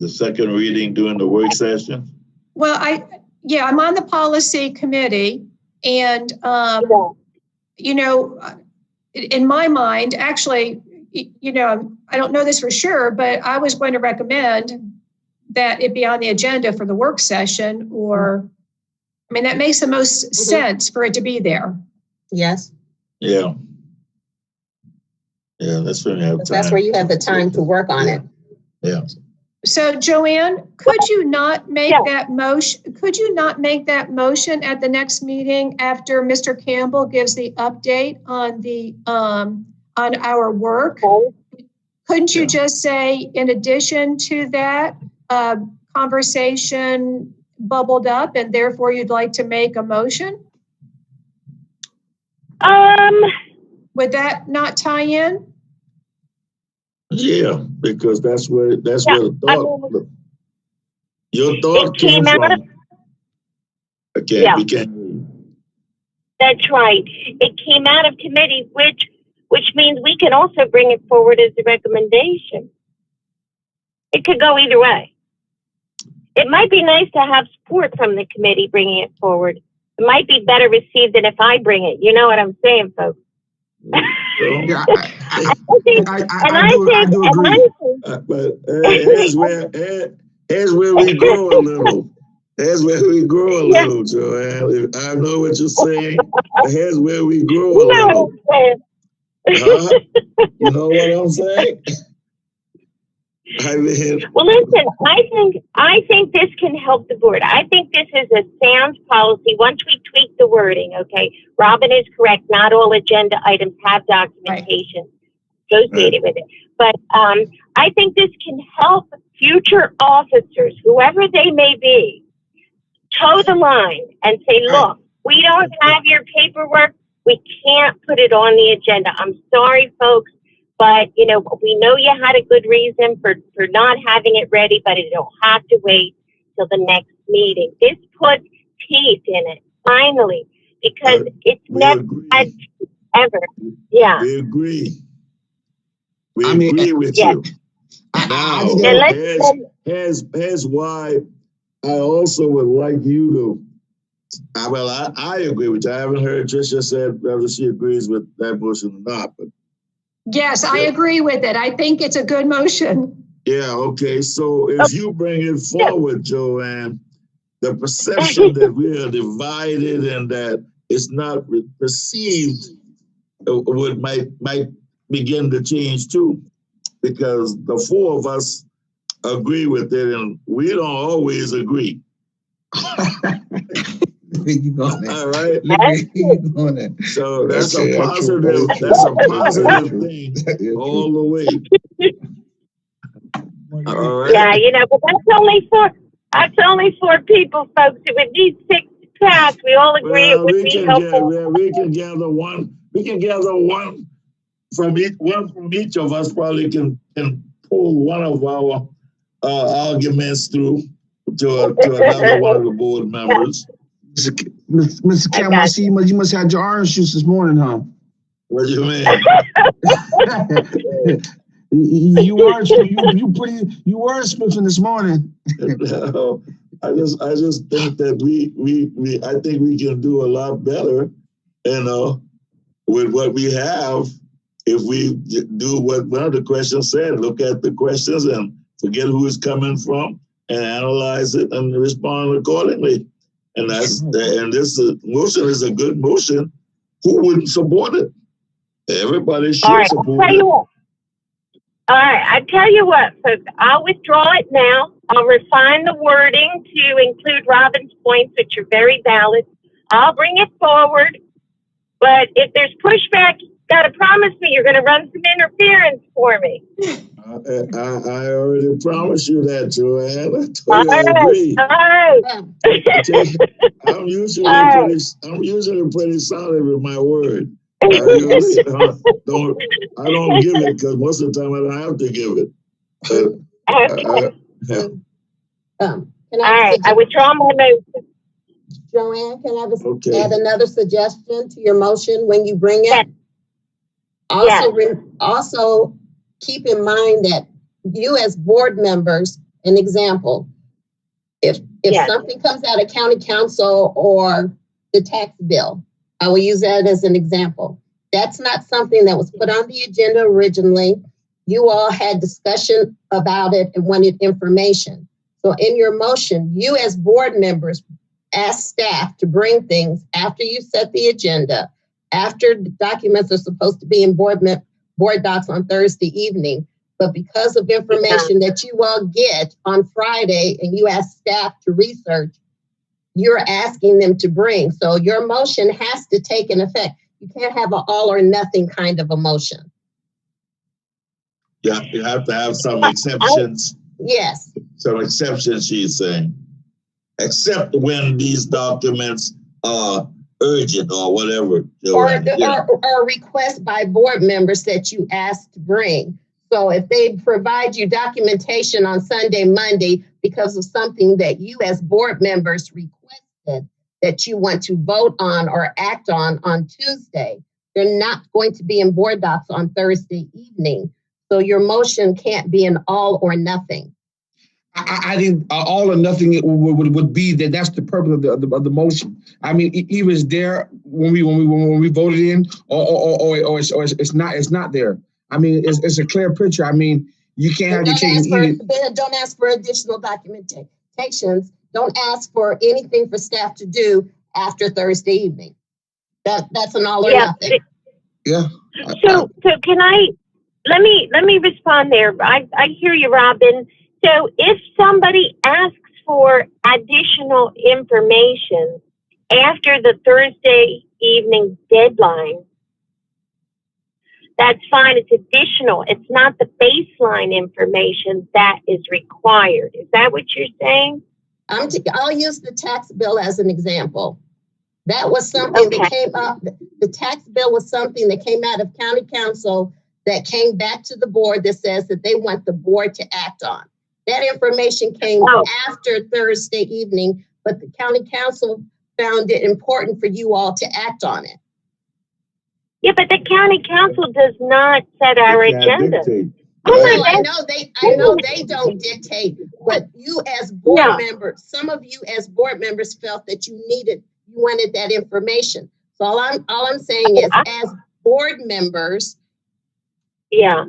The second reading during the work session? Well, I'm on the policy committee, and in my mind, actually, I don't know this for sure, but I was going to recommend that it be on the agenda for the work session, that makes the most sense for it to be there. Yes. Yeah. Yeah, that's when you have time. That's where you have the time to work on it. Yeah. So, JoAnn, could you not make that motion? Could you not make that motion at the next meeting after Mr. Campbell gives the update on on our work? Couldn't you just say, in addition to that, conversation bubbled up, and therefore you'd like to make a motion? Would that not tie in? Yeah, because that's where the thought, your thought came from. Okay, we can't. That's right. It came out of committee, which means we can also bring it forward as a recommendation. It could go either way. It might be nice to have support from the committee bringing it forward. It might be better received than if I bring it. You know what I'm saying, folks? Yeah, I do agree. But here's where we grow a little. Here's where we grow a little, JoAnn. I know what you're saying. Here's where we grow a little. You know what I'm saying? Well, listen, I think this can help the board. I think this is a sound policy. Once we tweak the wording, okay, Robin is correct. Not all agenda items have documentation associated with it. But I think this can help future officers, whoever they may be, toe the line and say, look, we don't have your paperwork. We can't put it on the agenda. I'm sorry, folks. But, we know you had a good reason for not having it ready, but it'll have to wait till the next meeting. This puts teeth in it, finally, because it's We never agree. had to ever. Yeah. We agree. We I mean, agree with yeah. you. Now, I think And that- here's why I also would like you to. I agree with you. I haven't heard Tricia said whether she agrees with that motion or not. But Yes, I agree with it. I think it's a good motion. yeah, okay. So if you bring it forward, JoAnn, the perception that we are divided and that it's not perceived might begin to change too, because the four of us agree with it, and we don't always agree. you going there. All right. You going there. So that's Okay, a that's true. positive. That's true. That's a That's positive true. thing That's true. all the way. All right. Yeah, but that's only four people, folks. If it needs 6 to pass, we all agree it would be helpful. We can gather one. We can gather one from each of us. Probably can pull one of our arguments through to another one of the board members. Mr. Campbell, I see you must have your orange juice this morning, huh? What do you mean? you were smithing this morning. No, I just think that I think we can do a lot better, with what we have if we do what one of the questions said. Look at the questions and forget who it's coming from and analyze it and respond accordingly. And this motion is a good motion. Who wouldn't support it? Everybody should support it. All right, I tell you what, folks, I'll withdraw it now. I'll refine the wording to include Robin's points, which are very valid. I'll bring it forward. But if there's pushback, you got to promise me you're going to run some interference for me. I already promised you that, JoAnn. I told you I agree. All right. I'm usually pretty solid with my word. I don't give it because most of the time I don't have to give it. Can All right, I withdraw my motion. JoAnn, can I add another suggestion to your motion when you bring it? Yes. Also keep in mind that you as board members, an example, if something comes out of county council or the tax bill, I will use that as an example. That's not something that was put on the agenda originally. You all had discussion about it and wanted information. So in your motion, you as board members ask staff to bring things after you set the agenda, after the documents are supposed to be in board docs on Thursday evening. But because of information that you all get on Friday and you ask staff to research, you're asking them to bring. So your motion has to take an effect. You can't have an all or nothing kind of a motion. Yeah, you have to have some exceptions. Yes. Some exceptions, she's saying. Except when these documents are urgent or whatever. Or a request by board members that you ask to bring. So if they provide you documentation on Sunday, Monday, because of something that you as board members requested that you want to vote on or act on Tuesday, they're not going to be in board docs on Thursday evening. So your motion can't be an all or nothing. I think all or nothing would be that's the purpose of the motion. I mean, either it's there when we voted in, or it's not there. I mean, it's a clear picture. I mean, you can't have your cake and eat it. Don't ask for additional documentations. Don't ask for anything for staff to do after Thursday evening. That's an all or nothing. Yeah. So can let me respond there. I hear you, Robin. So if somebody asks for additional information after the Thursday evening deadline, that's fine. It's additional. It's not the baseline information that is required. Is that what you're saying? I'll use the tax bill as an example. That was something that came up. The tax bill was something that came out of county council that came back to the board that says that they want the board to act on. That information came after Thursday evening, but the county council found it important for you all to act on it. Yeah, but the county council does not set our They can't agenda. dictate. Oh, I know they don't dictate, but you as board Yeah. members, some of you as board members felt that you wanted that information. So all I'm saying is, as board members. Yeah.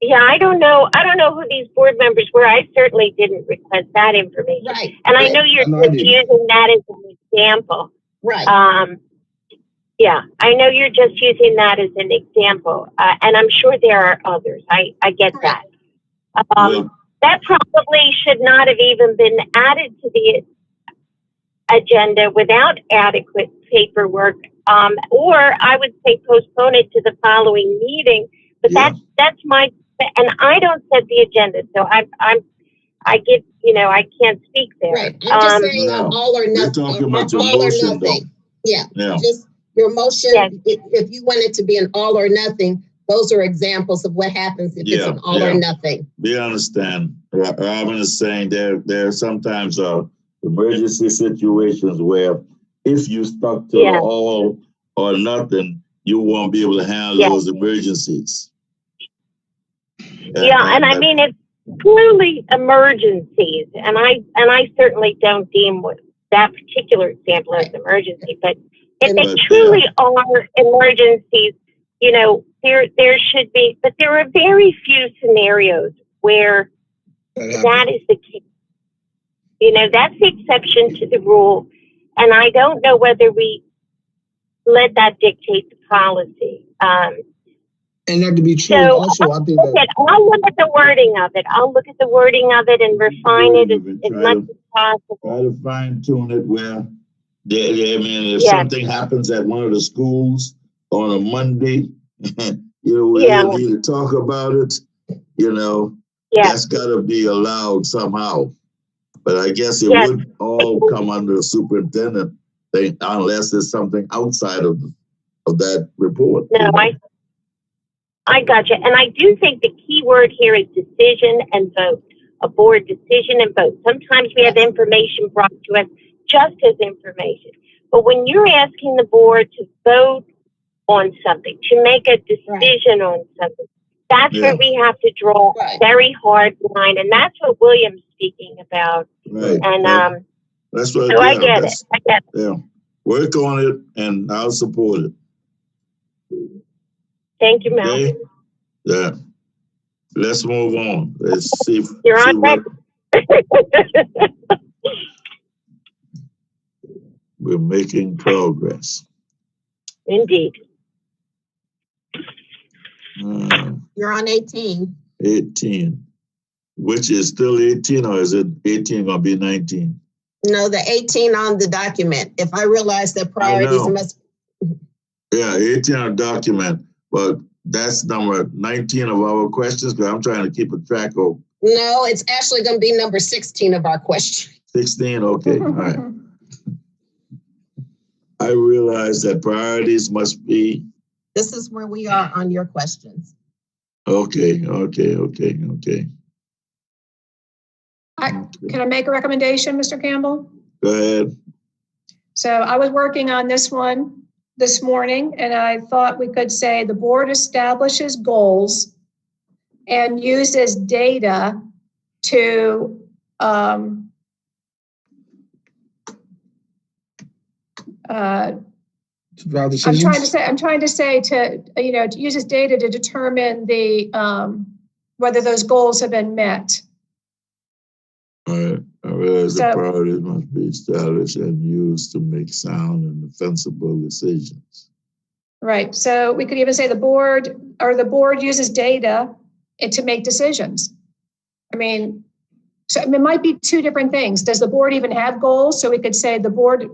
Yeah, I don't know who these board members were. I certainly didn't request that information. Right. And I know you're just using that as an example. Right. Yeah, I know you're just using that as an example. And I'm sure there are others. I get that. That probably should not have even been added to the agenda without adequate paperwork. Or I would say postpone it to the following meeting. But that's my, and I don't set the agenda. So I get, I can't speak there. Right. I'm just saying all or nothing. We're talking about your motion, though. Yeah. Just your motion. Yes. If you want it to be an all or nothing, those are examples of what happens if it's an all or nothing. We understand. Robin is saying there are sometimes emergency situations where if you stuck to the all or nothing, you won't be able to handle those emergencies. And I mean, it's clearly emergencies, and I certainly don't deem that particular example as an emergency, but if they truly are emergencies, there should be, but there are very few scenarios where that is the case. That's the exception to the rule, and I don't know whether we let that dictate the policy. And that to be true, so also, I think that I'll look at the wording of it. I'll look at the wording of it and refine it as much as possible. Try to fine tune it where, if something happens at one of the schools on a Monday, we need to talk about it. That's got to be allowed somehow. But I guess it would all come under the superintendent thing, unless there's something outside of that report. No, I gotcha. And I do think the key word here is decision and vote. A board decision and vote. Sometimes we have information brought to us just as information. But when you're asking the board to vote on something, to make a decision on something, that's where we have to draw a very hard line. And that's what William's speaking about. Right. And that's what so I get it. Yeah. Work on it and I'll support it. Thank you, Melvin. Okay? Yeah. Let's move on. Let's see. You're on record. We're making progress. Indeed. You're on 18. 18. Which is still 18, or is it 18 going to be 19? No, the 18 on the document. If I realize that priorities must. Yeah, 18 on document, but that's number 19 of our questions, because I'm trying to keep a track of. No, it's actually going to be number 16 of our question. 16, okay, all right. I realize that priorities must be. This is where we are on your questions. Okay. Can I make a recommendation, Mr. Campbell? Go ahead. So I was working on this one this morning, and I thought we could say the board establishes goals and uses data to draw decisions. I'm trying to say to uses data to determine the whether those goals have been met. All right. I realize the priorities must be established and used to make sound and defensible decisions. Right. So we could even say the board uses data to make decisions. I mean, so it might be two different things. Does the board even have goals? So we could say the board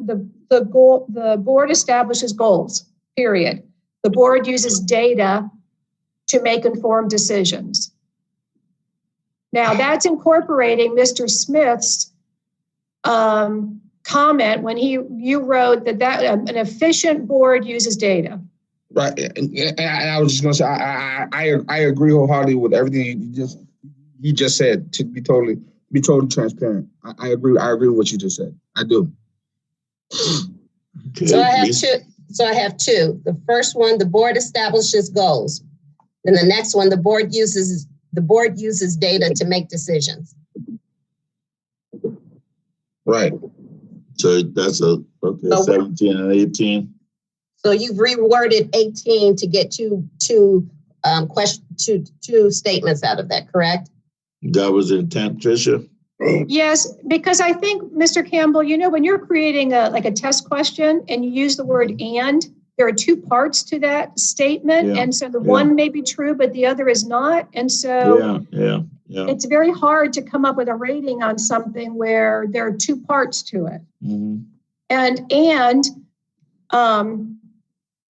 establishes goals, period. The board uses data to make informed decisions. Now that's incorporating Mr. Smith's comment when you wrote that an efficient board uses data. Right, and I was just going to say I agree wholeheartedly with everything you just said. To be totally be totally transparent. I agree. I agree with what you just said. I do. Okay, So I have please. two. So I have two. The first one, the board establishes goals. Then the next one, the board uses data to make decisions. Right. So that's okay, So- 17 and 18. So you've reworded 18 to get two statements out of that, correct? That was the intent, Tricia? Yes, because I think, Mr. Campbell, you know, when you're creating a test question and you use the word "and," there are two parts to that statement. Yeah, And so the yeah. one may be true, but the other is not. And so Yeah. it's very hard to come up with a rating on something where there are two parts to it. Mhm. And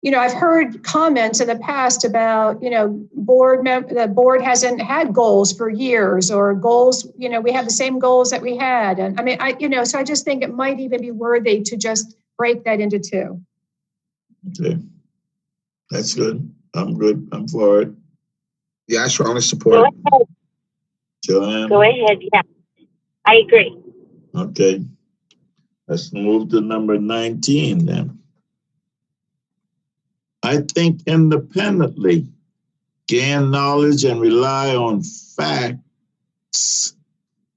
you know, I've heard comments in the past about, you know, the board hasn't had goals for years, or goals, you know, we have the same goals that we had. And I mean, so I just think it might even be worthy to just break that into two. Okay. That's good. I'm good. I'm for it. Yeah, I strongly Go support it. ahead. JoAnn? Go ahead. Yeah, I agree. Okay. Let's move to number 19 then. I think independently, gain knowledge and rely on facts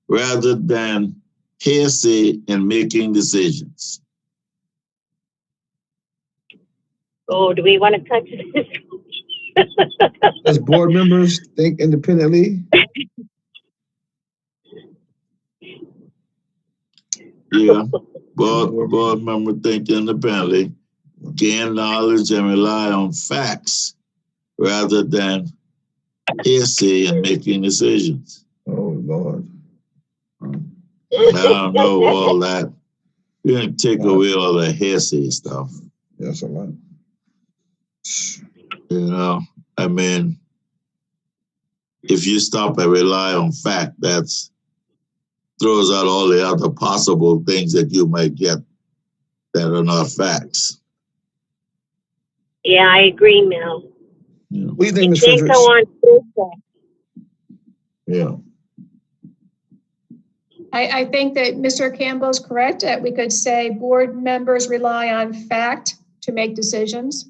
rather than hearsay in making decisions. Oh, do we want to touch this? As board members think independently. Yeah, board member think independently, gain knowledge and rely on facts rather than hearsay in making decisions. Oh, Lord. I don't know all that. You're going to take away all the hearsay stuff. That's a lot. You know, I mean, if you stop and rely on fact, that's throws out all the other possible things that you might get that are not facts. Yeah, I agree, Mel. Yeah. What do you think, Ms. Can't go Fidrych? on Tuesday. Yeah. I think that Mr. Campbell's correct. That we could say board members rely on fact to make decisions.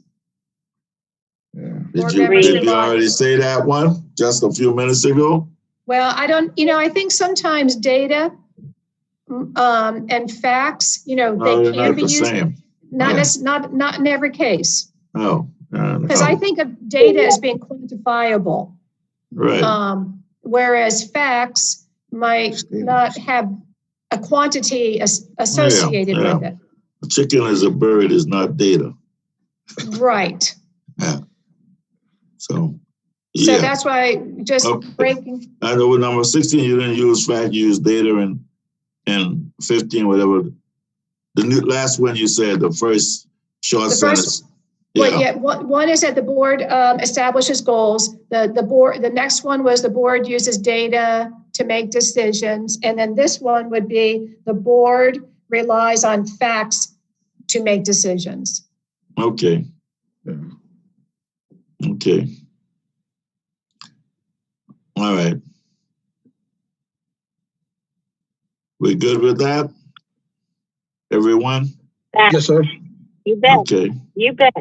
Yeah. Did you already say that one just a few minutes ago? Well, I don't, I think sometimes data and facts, they can be used. Same. Not in every case. No. Because I think of data as being quantifiable. Right. Whereas facts might not have a quantity associated with it. A chicken is a bird is not data. Right. Yeah. So that's why breaking. I know with number 16, you didn't use fact, you used data, and 15, whatever. The last one you said, the first short sentence. One is that the board establishes goals. The next one was the board uses data to make decisions. And then this one would be the board relies on facts to make decisions. Okay. Okay. All right. We good with that? Everyone? Yes, sir. You bet. Okay. You bet.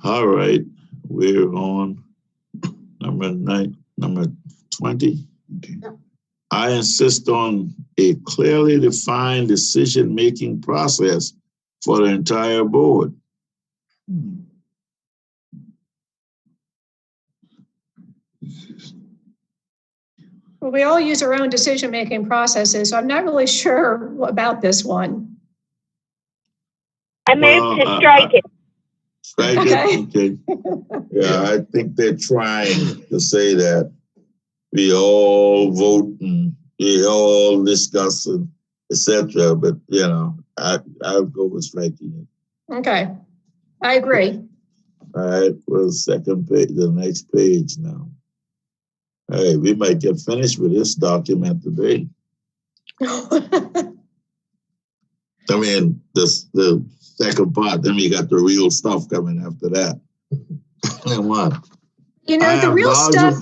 All right. We're on number 20. Okay. I insist on a clearly defined decision-making process for the entire board. Well, we all use our own decision-making processes, so I'm not really sure about this one. I meant to strike it. Strike it? Okay. Yeah, I think they're trying to say that we all vote and we all discuss and etc. But I'll go with striking it. Okay, I agree. All right, we're the second page, the next page now. All right, we might get finished with this document today. I mean, the second part, then we got the real stuff coming after that. Come on. The real stuff.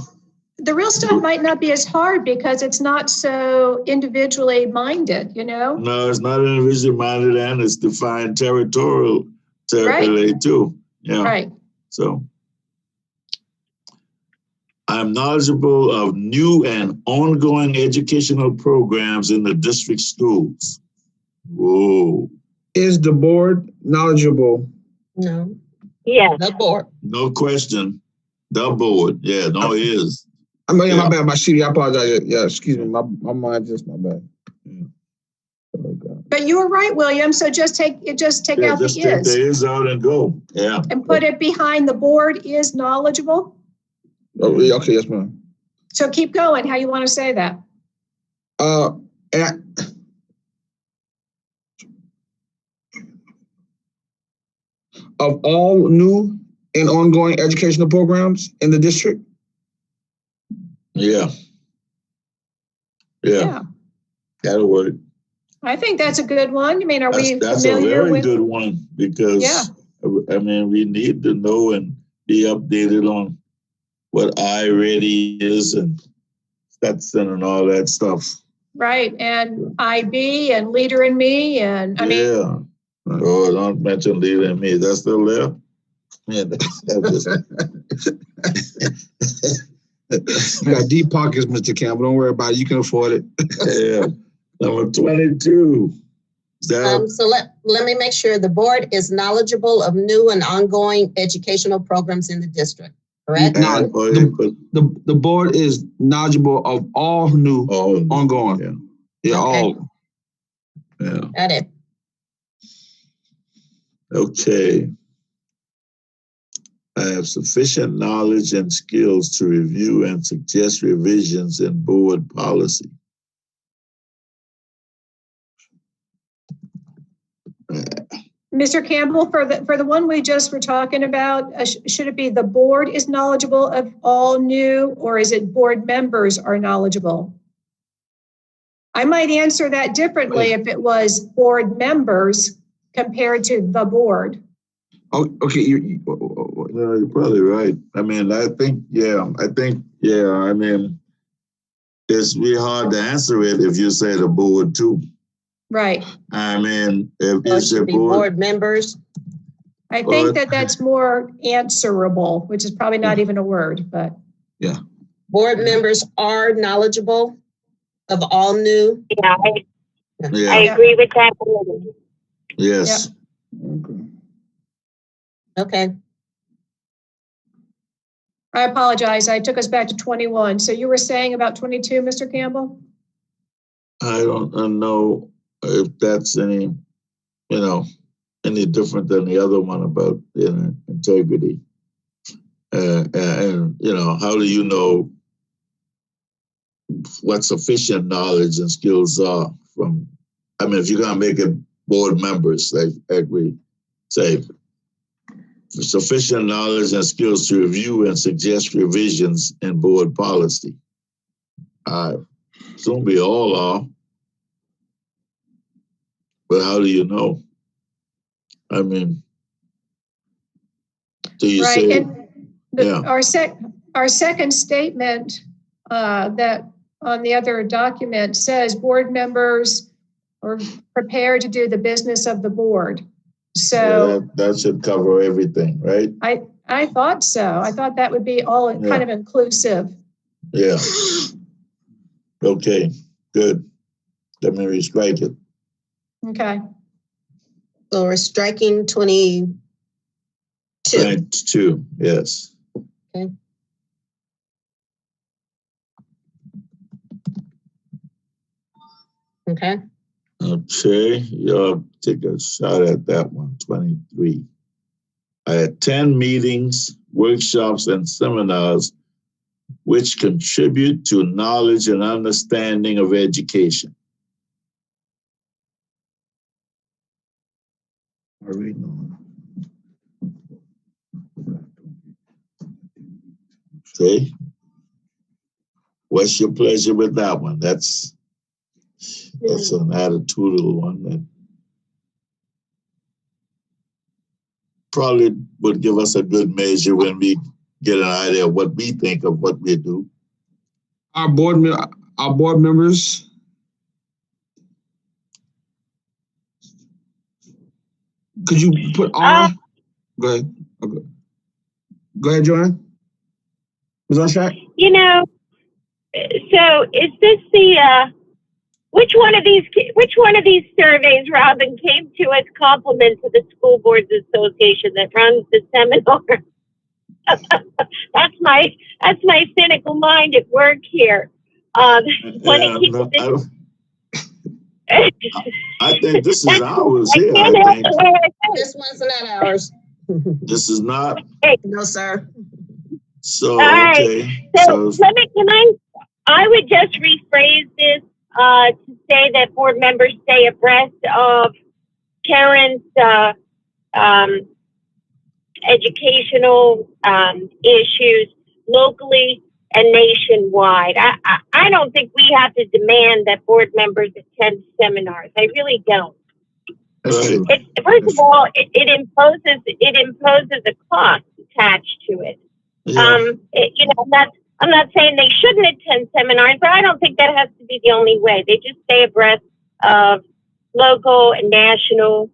the real stuff might not be as hard because it's not so individually minded, you know? No, it's not individually minded, and it's defined territorially too. Yeah. Right. So I'm knowledgeable of new and ongoing educational programs in the district schools. Whoa. Is the board knowledgeable? No, Yes. the board. No question. The board. Yeah, no, it is. I mean, Yeah. my bad, my shitty. I apologize. Yeah, excuse me. My mind just my bad. Yeah. Oh, God. But you were right, William. So just take Yeah, out just the take is the is out and go. Yeah. and put it behind the board is knowledgeable. Oh, yeah, okay, yes, ma'am. So keep going. How you want to say that? And of all new and ongoing educational programs in the district. Yeah. Yeah. That'll work. I think that's a good one. I mean, are we That's a familiar very with? good one because I mean, we need to know and be updated on what I-ready is and Stetson and all that stuff. Right, and IB and Leader in Me, and I mean, Yeah. Oh, don't mention Leader in Me. That's still there? Yeah, that's just... You got deep pockets, Mr. Campbell. Don't worry about it. You can afford it. Yeah. Number 22. So let me make sure the board is knowledgeable of new and ongoing educational programs in the district, correct? No, the board is knowledgeable of all new ongoing. Yeah, Okay. all. Yeah. Got it. Okay. I have sufficient knowledge and skills to review and suggest revisions in board policy. Mr. Campbell, for the one we just were talking about, should it be the board is knowledgeable of all new, or is it board members are knowledgeable? I might answer that differently if it was board members compared to the board. Oh, okay, you're probably right. I mean, I think, I mean, it's really hard to answer it if you say the board too. Right. I mean, if It should be board members. I think that's more answerable, which is probably not even a word, but. Yeah. Board members are knowledgeable of all new. Yeah, I agree with that. Yes. Okay. Okay. I apologize. I took us back to 21. So you were saying about 22, Mr. Campbell? I don't know if that's any different than the other one about integrity. And how do you know what sufficient knowledge and skills are from? I mean, if you're gonna make it board members, like we say, sufficient knowledge and skills to review and suggest revisions in board policy. I assume we all are, but how do you know? I mean, do you say? And our second statement that on the other document says board members are prepared to do the business of the board. So that should cover everything, right? I thought so. I thought that would be all kind of inclusive. Yeah. Okay, good. Let me restrike it. Okay. So we're striking 22. 22, yes. Okay. Okay. Okay, y'all take a shot at that one, 23. I attend meetings, workshops, and seminars which contribute to knowledge and understanding of education. Okay. What's your pleasure with that one? That's an attitudinal one that probably would give us a good measure when we get an idea of what we think of what we do. Our board members. Could you put R? Go ahead. Okay. Go ahead, JoAnn. Ms. Orischak? You know, so is this the which one of these surveys, Robin, came to as compliment to the School Boards Association that runs the seminar? that's my cynical mind at work here. I think this is ours here. This one's not ours. This is not. No, sir. So, all right. okay. So I would just rephrase this to say that board members stay abreast of current educational issues locally and nationwide. I don't think we have to demand that board members attend seminars. I really don't. Right. First of all, it imposes a cost attached to it. Yeah. I'm not saying they shouldn't attend seminars, but I don't think that has to be the only way. They just stay abreast of local and national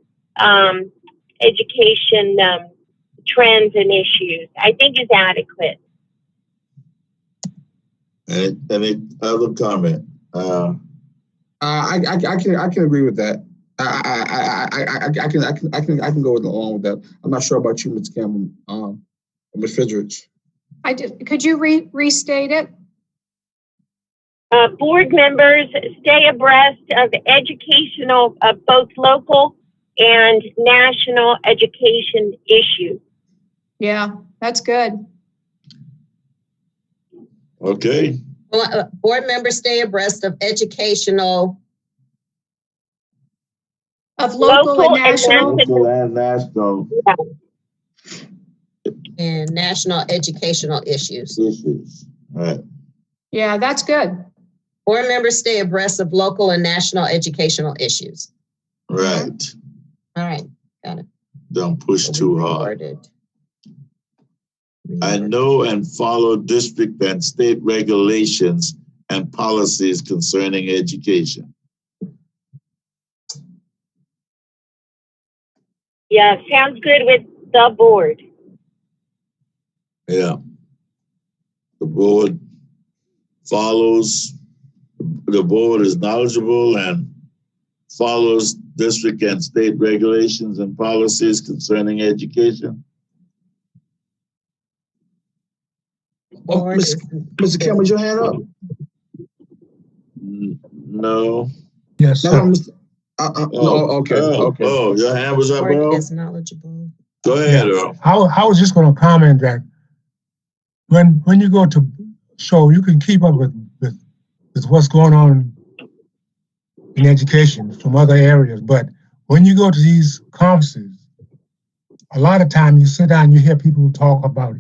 education trends and issues. I think is adequate. Any other comment? I can agree with that. I can go along with that. I'm not sure about you, Ms. Campbell, Ms. Fidrych. I did. Could you restate it? Board members stay abreast of educational, both local and national education issues. Yeah, that's good. Okay. Board members stay abreast of educational. Of local and national. Local and national. Yeah. And national educational issues. All right. Yeah, that's good. Board members stay abreast of local and national educational issues. Right. All right, got it. Don't push too hard. I know and follow district and state regulations and policies concerning education. Yeah, sounds good with the board. Yeah. The board follows, the board is knowledgeable and follows district and state regulations and policies concerning education. Mr. Campbell, your hand up? No. Yes, sir. No, okay. Oh, your hand was up, Earl? Is knowledgeable. Go ahead, Yeah. Earl. I was just going to comment that when you go to show, you can keep up with what's going on in education from other areas, but when you go to these conferences, a lot of time you sit down and you hear people talk about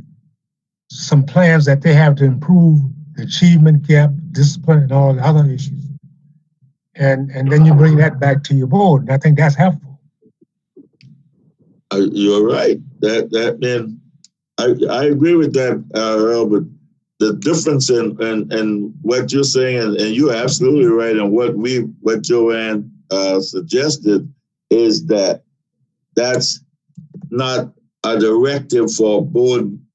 some plans that they have to improve the achievement gap, discipline, and all the other issues. And then you bring that back to your board, and I think that's helpful. You're right. That I agree with that, Earl, but the difference in what you're saying, and you're absolutely right, and what JoAnn suggested is that that's not a directive for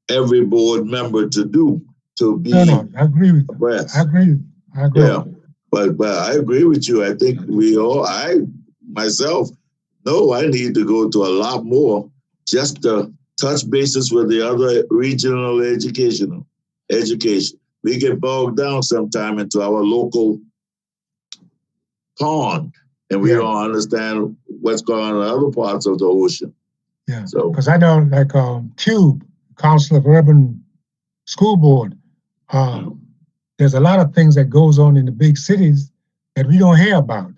every board member to do, to be. No, I agree with you. I agree. Yeah, but I agree with you. I think I myself know I need to go to a lot more just to touch bases with the other regional education. We get bogged down sometime into our local pond, and we don't understand what's going on in other parts of the ocean. Yeah, so because I know, like CUBE, Council of Urban School Board, there's a lot of things that goes on in the big cities that we don't hear about.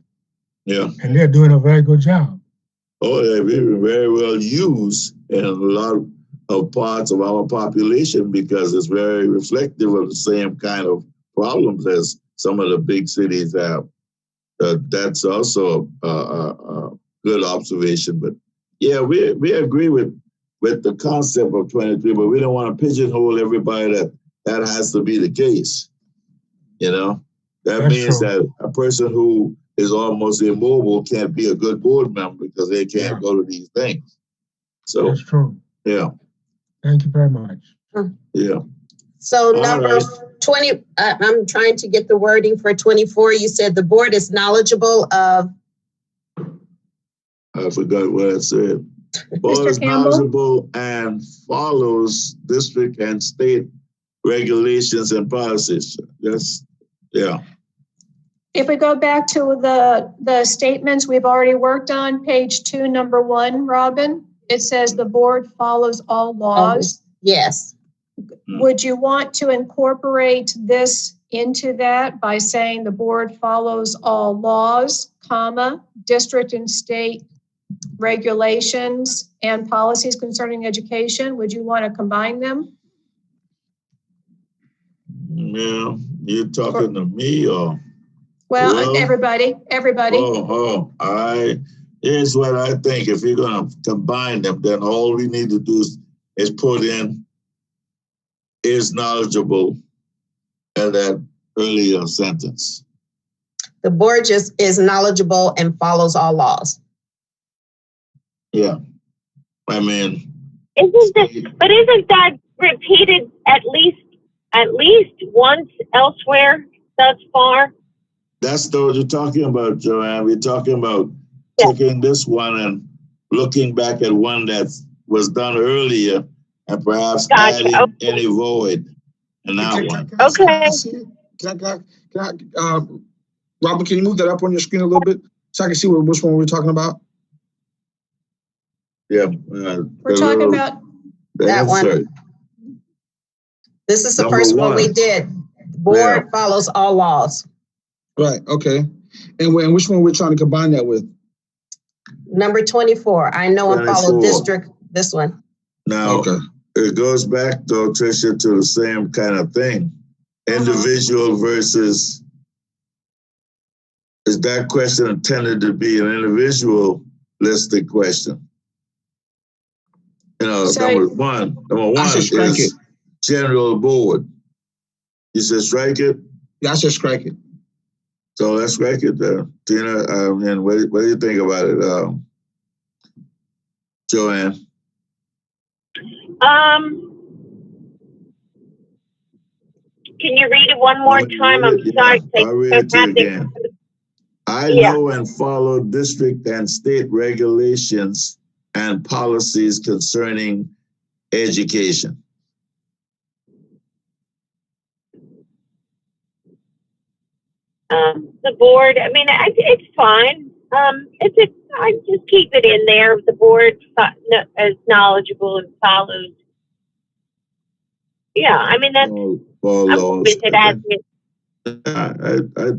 Yeah, and they're doing a very good job. Oh, they're very well used in a lot of parts of our population because it's very reflective of the same kind of problems as some of the big cities have. That's also a good observation. But yeah, we agree with the concept of 23, but we don't want to pigeonhole everybody that has to be the case. You know, that That's means true. that a person who is almost immobile can't be a good board member because they can't go to these things. So, That's true. yeah, Thank you very much. yeah. So All number right. 20, I'm trying to get the wording for 24. You said the board is knowledgeable of, I forgot what I said. Board is Campbell? knowledgeable and follows district and state regulations and policies. That's, yeah. If we go back to the statements we've already worked on, page 2, number 1, Robin, it says the board follows all laws. yes. Would you want to incorporate this into that by saying the board follows all laws, comma, district and state regulations and policies concerning education? Would you want to combine them? Yeah, you talking to me or? Well, everybody. Here's what I think. If you're gonna combine them, then all we need to do is put in is knowledgeable in that earlier sentence. The board just is knowledgeable and follows all laws. Yeah. I mean, isn't that repeated at least once elsewhere thus far? that's what you're talking about, JoAnn. We're talking about taking this one and looking back at one that was done earlier and perhaps adding any void in that one. Robert, can you move that up on your screen a little bit so I can see which one we're talking about? Yeah. We're talking about that one. This is the Number first one we one. did. The board follows all laws. Right, okay. And which one we're trying to combine that with? Number 24, I know and follow 24. district, this one. Now, Okay. it goes back, though, Tricia, to the same kind of thing. Individual versus, is that question intended to be an individualistic question? You know, number one is general board. You said strike it? Yeah, I said strike it. So let's strike it there. Tina, and what do you think about it, JoAnn? Can you read it one more time? I'm sorry. I'll read it to you again. I know and follow district and state regulations and policies concerning education. The board, I mean, it's fine. I just keep it in there. The board is knowledgeable and follows. Yeah, I mean, that's, All laws. I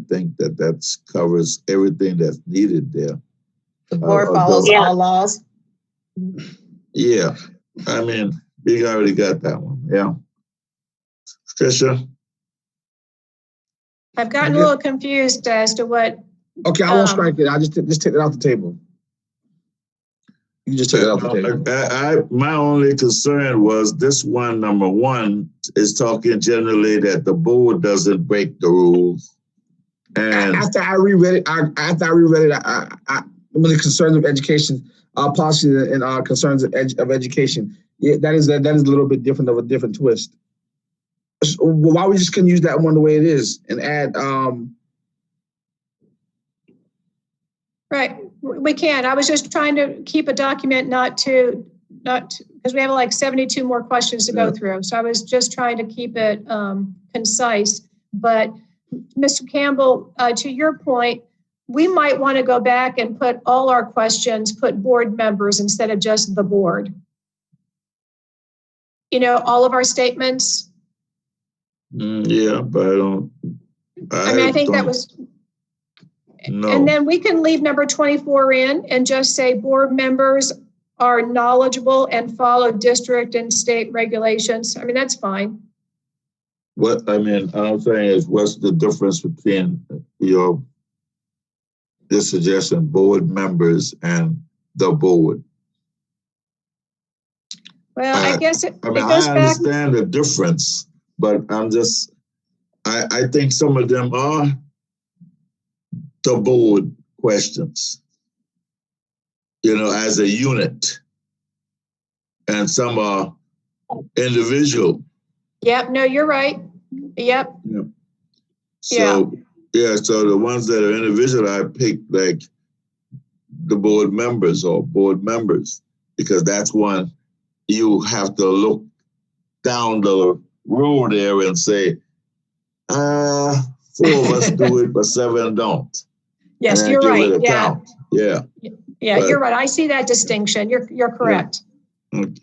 think that covers everything that's needed there. The board follows all laws. Yeah, I mean, we already got that one. Yeah, Tricia. I've gotten a little confused as to what. Okay, I won't strike it. I just take it off the table. You just take it off the table. My only concern was this one, number 1, is talking generally that the board doesn't break the rules. And after I reread it, I'm really concerned with education, policy and concerns of education. Yeah, that is a little bit different of a different twist. So why we just couldn't use that one the way it is and add Right, we can. I was just trying to keep a document not because we have like 72 more questions to go through. So I was just trying to keep it concise. But Mr. Campbell, to your point, we might want to go back and put all our questions, put board members instead of just the board. You know, all of our statements. Yeah, but I think that was. No. And then we can leave number 24 in and just say board members are knowledgeable and follow district and state regulations. I mean, that's fine. What I'm saying is, what's the difference between this suggestion, board members and the board? Well, I guess it goes back. I understand the difference, but I'm just I think some of them are the board questions, as a unit. And some are individual. Yep, no, you're right. Yep. So, so the ones that are individual, I picked like the board members or board members, because that's one you have to look down the road there and say, 4 of us do it, but 7 don't. Yes, you're right. Yeah. Count. Yeah. Yeah, you're right. I see that distinction. You're correct. Yeah. Okay.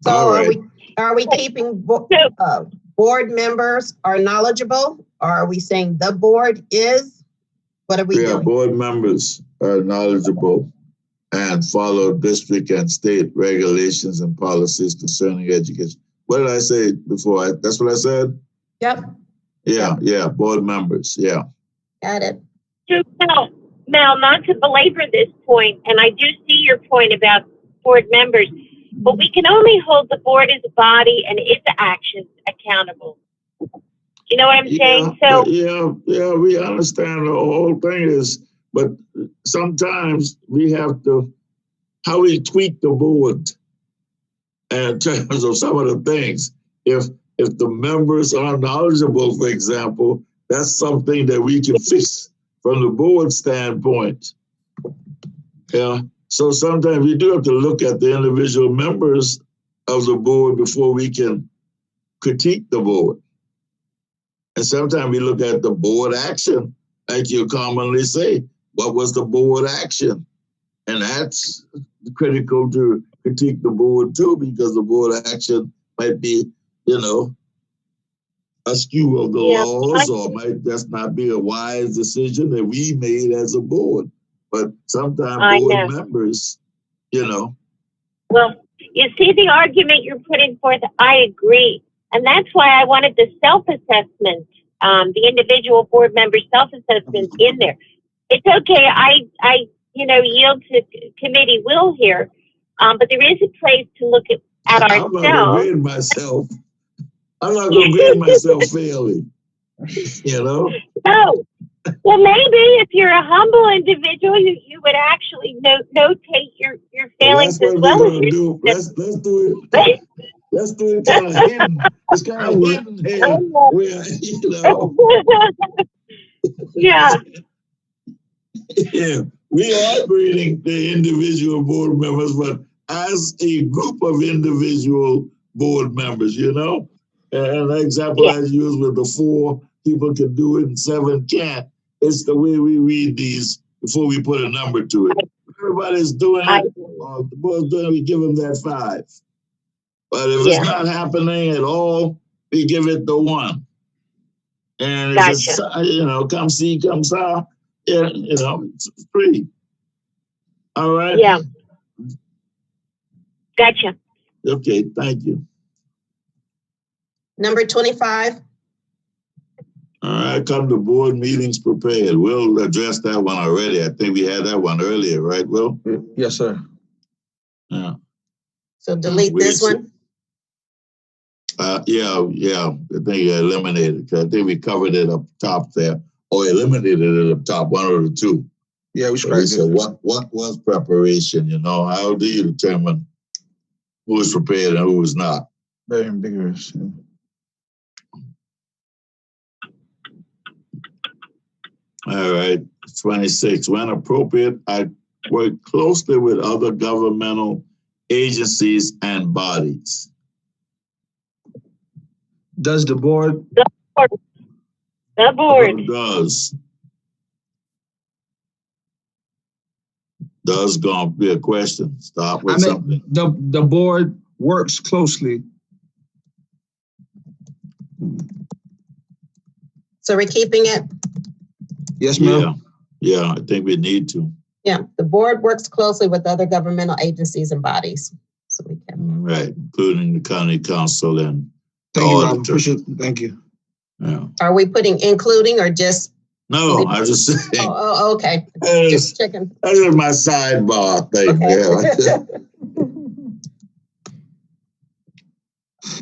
So All right. are we keeping board members are knowledgeable? Or are we saying the board is? What are we doing? Board members are knowledgeable and follow district and state regulations and policies concerning education. What did I say before? That's what I said? Yep. Yeah, board members, yeah. Got it. So, Mel, not to belabor this point, and I do see your point about board members, but we can only hold the board as a body and its actions accountable. You know what I'm saying? So we understand the whole thing is, but sometimes we have to, how we tweak the board in terms of some of the things. If the members are knowledgeable, for example, that's something that we can fix from the board standpoint. Yeah. So sometimes we do have to look at the individual members of the board before we can critique the board. And sometimes we look at the board action, like you commonly say, what was the board action? And that's critical to critique the board too, because the board action might be, askew of the laws, or might just not be a wise decision that we made as a board. But sometimes board members, Well, you see the argument you're putting forth, I agree. And that's why I wanted the self-assessment, the individual board member self-assessment in there. It's okay, I yield to committee will here, but there is a place to look at ourselves. I'm not going to grade myself. I'm not going to grade myself fairly, No. Well, maybe if you're a humble individual, you would actually notate your failings as well. Let's do it. Let's do it kind of hidden. It's kind of hidden here. Yeah. Yeah, we are grading the individual board members, but as a group of individual board members, And the example I used with the 4 people can do it and 7 can't. It's the way we read these before we put a number to it. Everybody's doing it, or the board's doing it, we give them that 5. But if it's not happening at all, we give it the 1. And if it's, come see, come saw, it's 3. All right? Yeah. Gotcha. Okay, thank you. Number 25. All right, come to board meetings prepared. We'll address that one already. I think we had that one earlier, right, Will? Yes, sir. Yeah. So delete this one? Yeah. I think I eliminated it. I think we covered it up top there, or eliminated it up top, one of the 2. Yeah, we scratched it. So what was preparation? How do you determine who is prepared and who is not? Very ambiguous. Yeah. All right, 26. When appropriate, I work closely with other governmental agencies and bodies. Does the board? The board. Does going to be a question. Stop with something. The board works closely. So we're keeping it? Yes, ma'am. Yeah, I think we need to. Yeah, the board works closely with other governmental agencies and bodies. So we can. Right, including the county council and Thank you, Rob. Appreciate it. Thank you. Yeah. Are we putting including or just? No, I was just saying. Oh, okay. Just checking. That's just my sidebar thing. Okay. Yeah.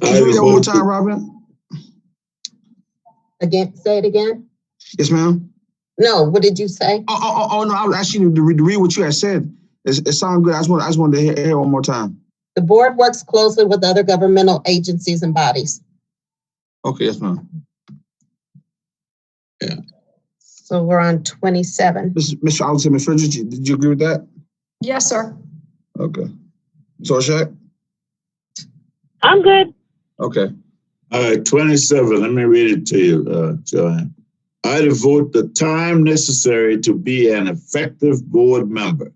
Can you read that one more time, Robin? Again, say it again. Yes, ma'am. No, what did you say? Oh, no, I was asking you to read what you had said. It sounded good. I just wanted to hear one more time. The board works closely with other governmental agencies and bodies. Okay, yes, ma'am. Yeah. So we're on 27. Mr. Allison, Ms. Fidrych, did you agree with that? Yes, sir. Okay. So, Orischak? I'm good. Okay. All right, 27. Let me read it to you, JoAnn. I devote the time necessary to be an effective board member.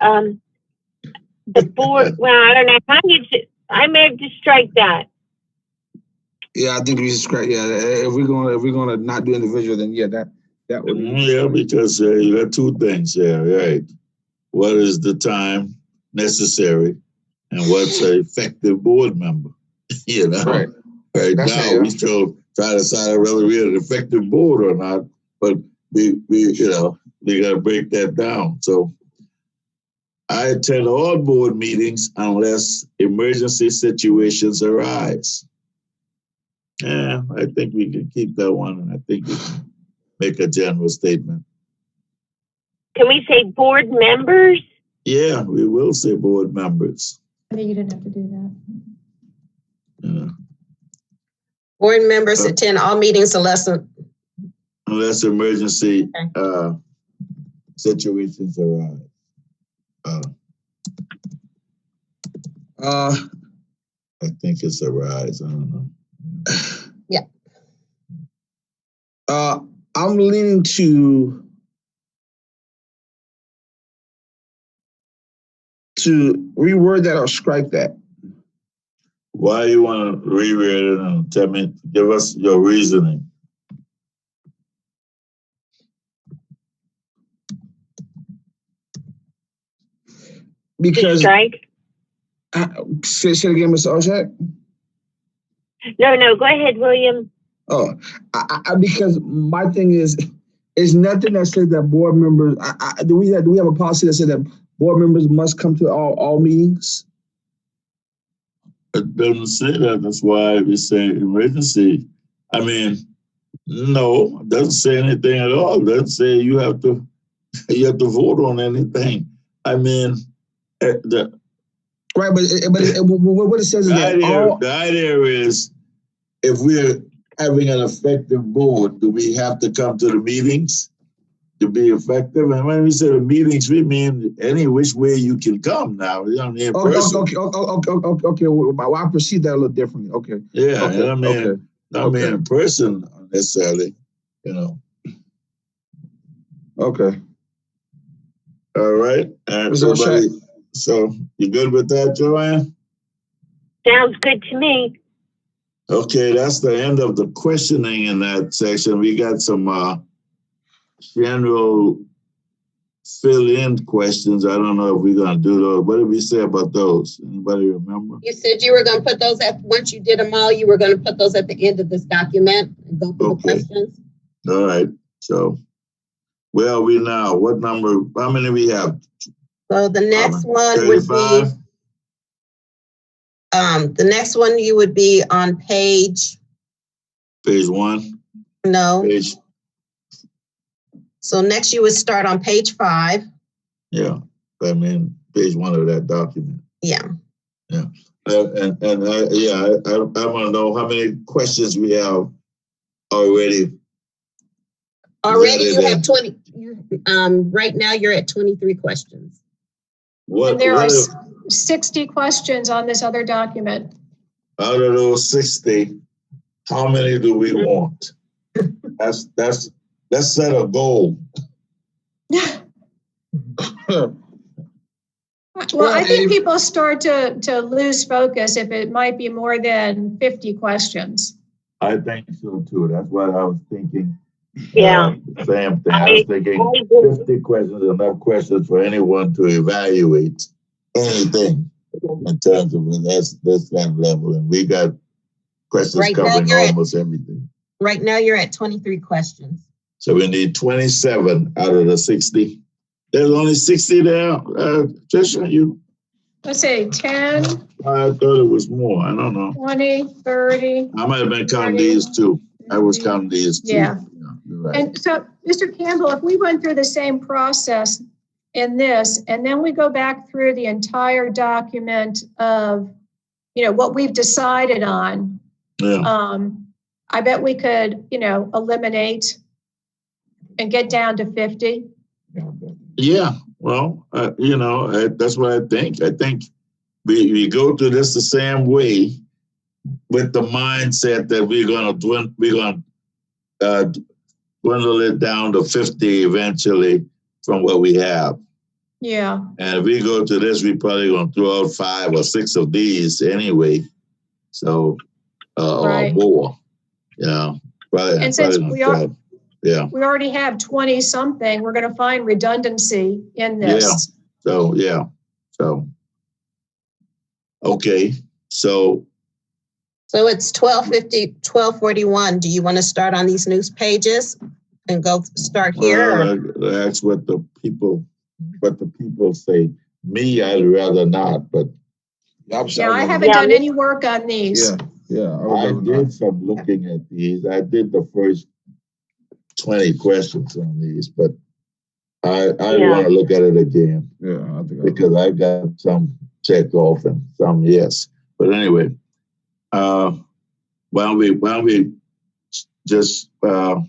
The board, well, I don't know. I may have to strike that. Yeah, I think we just correct. Yeah, if we're gonna not do individual, then yeah, that would. Yeah, because you got two things. Yeah, right. What is the time necessary, and what's an effective board member? You know, Right. That's now we still try to decide whether we're an effective board or not, but we got to break that down. So I attend all board meetings unless emergency situations arise. Yeah, I think we can keep that one, and I think we can make a general statement. Can we say board members? Yeah, we will say board members. I think you didn't have to do that. Yeah. Board members attend all meetings unless emergency situations arise. I think it's arise. I don't know. Yeah. I'm leaning to reword that or strike that. Why you want to rewrite it and give us your reasoning? Because strike. Say it again, Mr. Orischak. No, go ahead, William. Oh, because my thing is nothing that says that board members. Do we have a policy that says that board members must come to all meetings? It doesn't say that. That's why we say emergency. I mean, no, it doesn't say anything at all. It doesn't say you have to vote on anything. I mean, right, but what it says is that the idea is, if we're having an effective board, do we have to come to the meetings to be effective? And when we say the meetings, we mean any which way you can come now. You know, in person. Okay. Well, I perceive that a little differently. Okay. Yeah, okay. I mean, in person necessarily, you know. Okay. All right. So you good with that, JoAnn? Sounds good to me. Okay, that's the end of the questioning in that section. We got some general fill-in questions. I don't know if we're going to do those. What did we say about those? Anybody remember? you said you were going to put those once you did them all, you were going to put those at the end of this document and go through the questions. All right. So where are we now? What number? How many we have? So the next one 35? would be the next one you would be on page 1. no. Page. So next you would start on page 5. Yeah, I mean page 1 of that document. Yeah. Yeah, I want to know how many questions we have already. Already you have 20. Right now you're at 23 questions. And there are 60 questions on this other document. Out of those 60, how many do we want? Let's set a goal. Well, I think people start to lose focus if it might be more than 50 questions. I think so too. That's what I was thinking. Yeah. Same thing. I was thinking 50 questions, enough questions for anyone to evaluate anything in terms of this kind of level. And we got questions covering almost everything. Right now you're at 23 questions. So we need 27 out of the 60. There's only 60 there, Tricia, you? let's say 10, I thought it was more. I don't know. 20, 30. I might have been counting 40. these too. I was counting these too. Yeah. You're right. And so, Mr. Campbell, if we went through the same process in this, and then we go back through the entire document of, what we've decided on, I bet we could, eliminate and get down to 50. Yeah, well, that's what I think. I think we go through this the same way with the mindset that we're gonna dwindle it down to 50 eventually from what we have. Yeah. And if we go to this, we're probably gonna throw out 5 or 6 of these anyway. So, Right. or more. Probably. And since we already have 20 something, we're going to find redundancy in this. Yeah. So, okay. So it's 1250, 1241. Do you want to start on these news pages and start here? That's what the people say. Me, I'd rather not, but I haven't done any work on these. Yeah. I did some looking at these. I did the first 20 questions on these, but I want to look at it again. Yeah, I think because I got some checked off and some yes. But anyway, why don't we just Homework.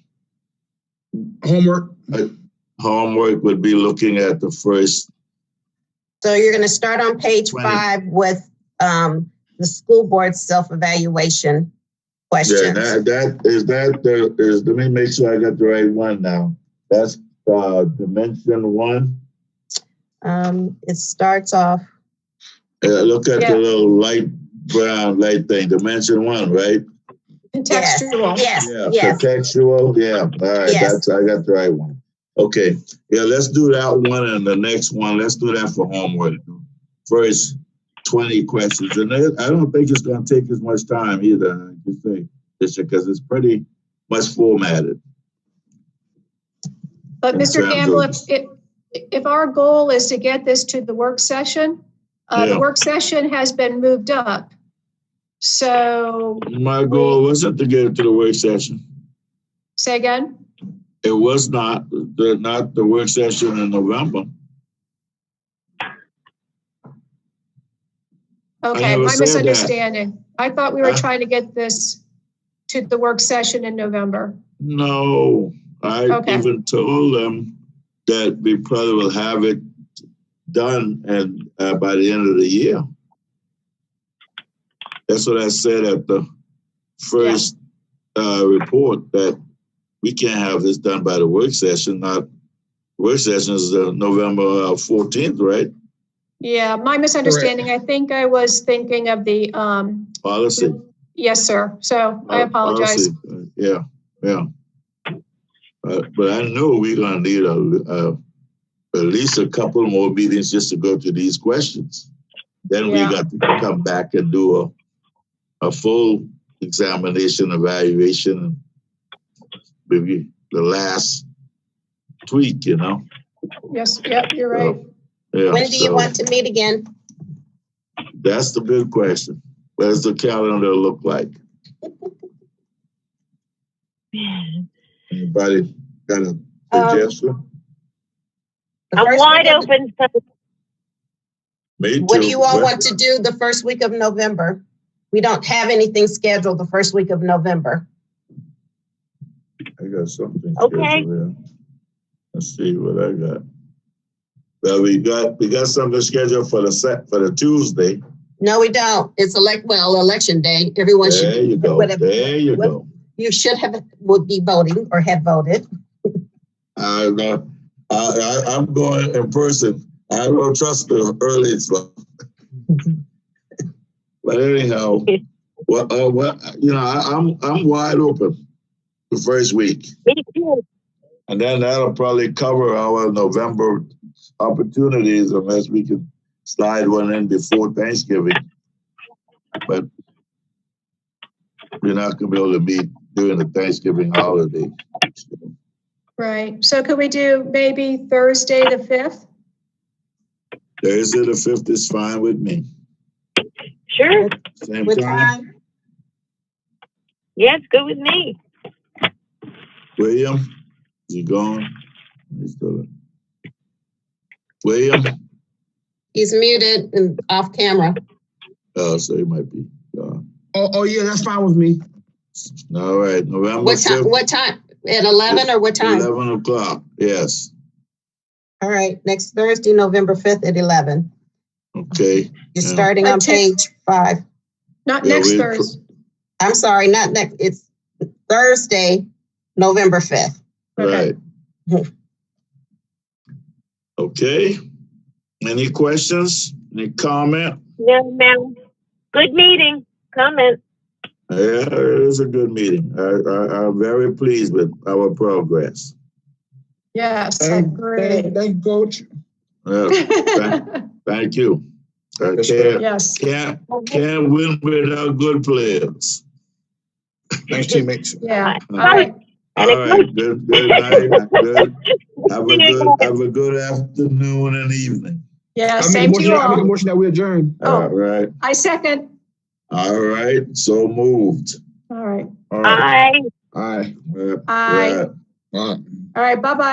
Homework would be looking at the first. So you're going to start on page 20. 5 with the school board self-evaluation questions. Yeah, let me make sure I got the right one now. That's dimension 1. It starts off. Look at the little light brown light thing. Dimension 1, right? Contextual. Yes. Yeah. Contextual. Yeah. All right. Yes. I got the right one. Okay. Yeah. Let's do that one and the next one. Let's do that for homework. First 20 questions, and I don't think it's going to take as much time either. I can say, because it's pretty much formatted. But Mr. Campbell, if our goal is to get this to the work session, the work session has been moved up. So my goal wasn't to get it to the work session. Say again? It was not the work session in November. Okay, my misunderstanding. I thought we were trying to get this to the work session in November. No, I even told them that we probably will have it done and by the end of the year. That's what I said at the first report, that we can't have this done by the work session. Work session is November 14th, right? Yeah, my misunderstanding. Correct. I think I was thinking of the policy. Yes, sir. So I apologize. Policy. Yeah. But I know we're going to need at least a couple more meetings just to go through these questions. Then we got to come back and do a full examination, evaluation, and maybe the last tweak, Yes, you're right. When do you want to meet again? That's the big question. What does the calendar look like? Anybody got a suggestion? I'm wide open. Me too. What do you all want to do the first week of November? We don't have anything scheduled the first week of November. I got something. Okay. Let's see what I got. Well, we got something scheduled for the Tuesday. No, we don't. It's election day. Everyone should. There you go. There you go. You would be voting or have voted. I'm going in person. I don't trust the early stuff. But anyhow, I'm wide open the first week. Me too. And then that'll probably cover our November opportunities unless we can slide one in before Thanksgiving. But we're not going to be able to meet during the Thanksgiving holiday. Right. So could we do maybe Thursday the 5th? Thursday the 5th is fine with me. Sure. Same What time. time? Yeah, it's good with me. William, is he gone? He's still William? He's muted and off camera. Oh, so he might be gone. Oh, yeah, that's fine with me. All right, November What time? 5th, What time? At 11 or what time? 11 o'clock, yes. All right, next Thursday, November 5th at 11. Okay. You're Yeah. starting on page 5. Not Yeah, next we- Thursday. I'm sorry, not next. It's Thursday, November 5th. Okay. Right. Okay. Any questions? Any comment? No, ma'am. Good meeting. Comment. Yeah, it is a good meeting. I'm very pleased with our progress. Yes, I agree. Thank you, Coach. Thank you. I Yes. can't win without good players. Thanks, teammates. Yeah. All All right. And All right, good night. Good. Good. Have a good afternoon and evening. Yeah, I make a same to motion, you I make a all. motion that we adjourn. All right. I second. All right. So moved. All right. All right. Bye. All right. Right. Aye. Right. All right. All right. Bye-bye.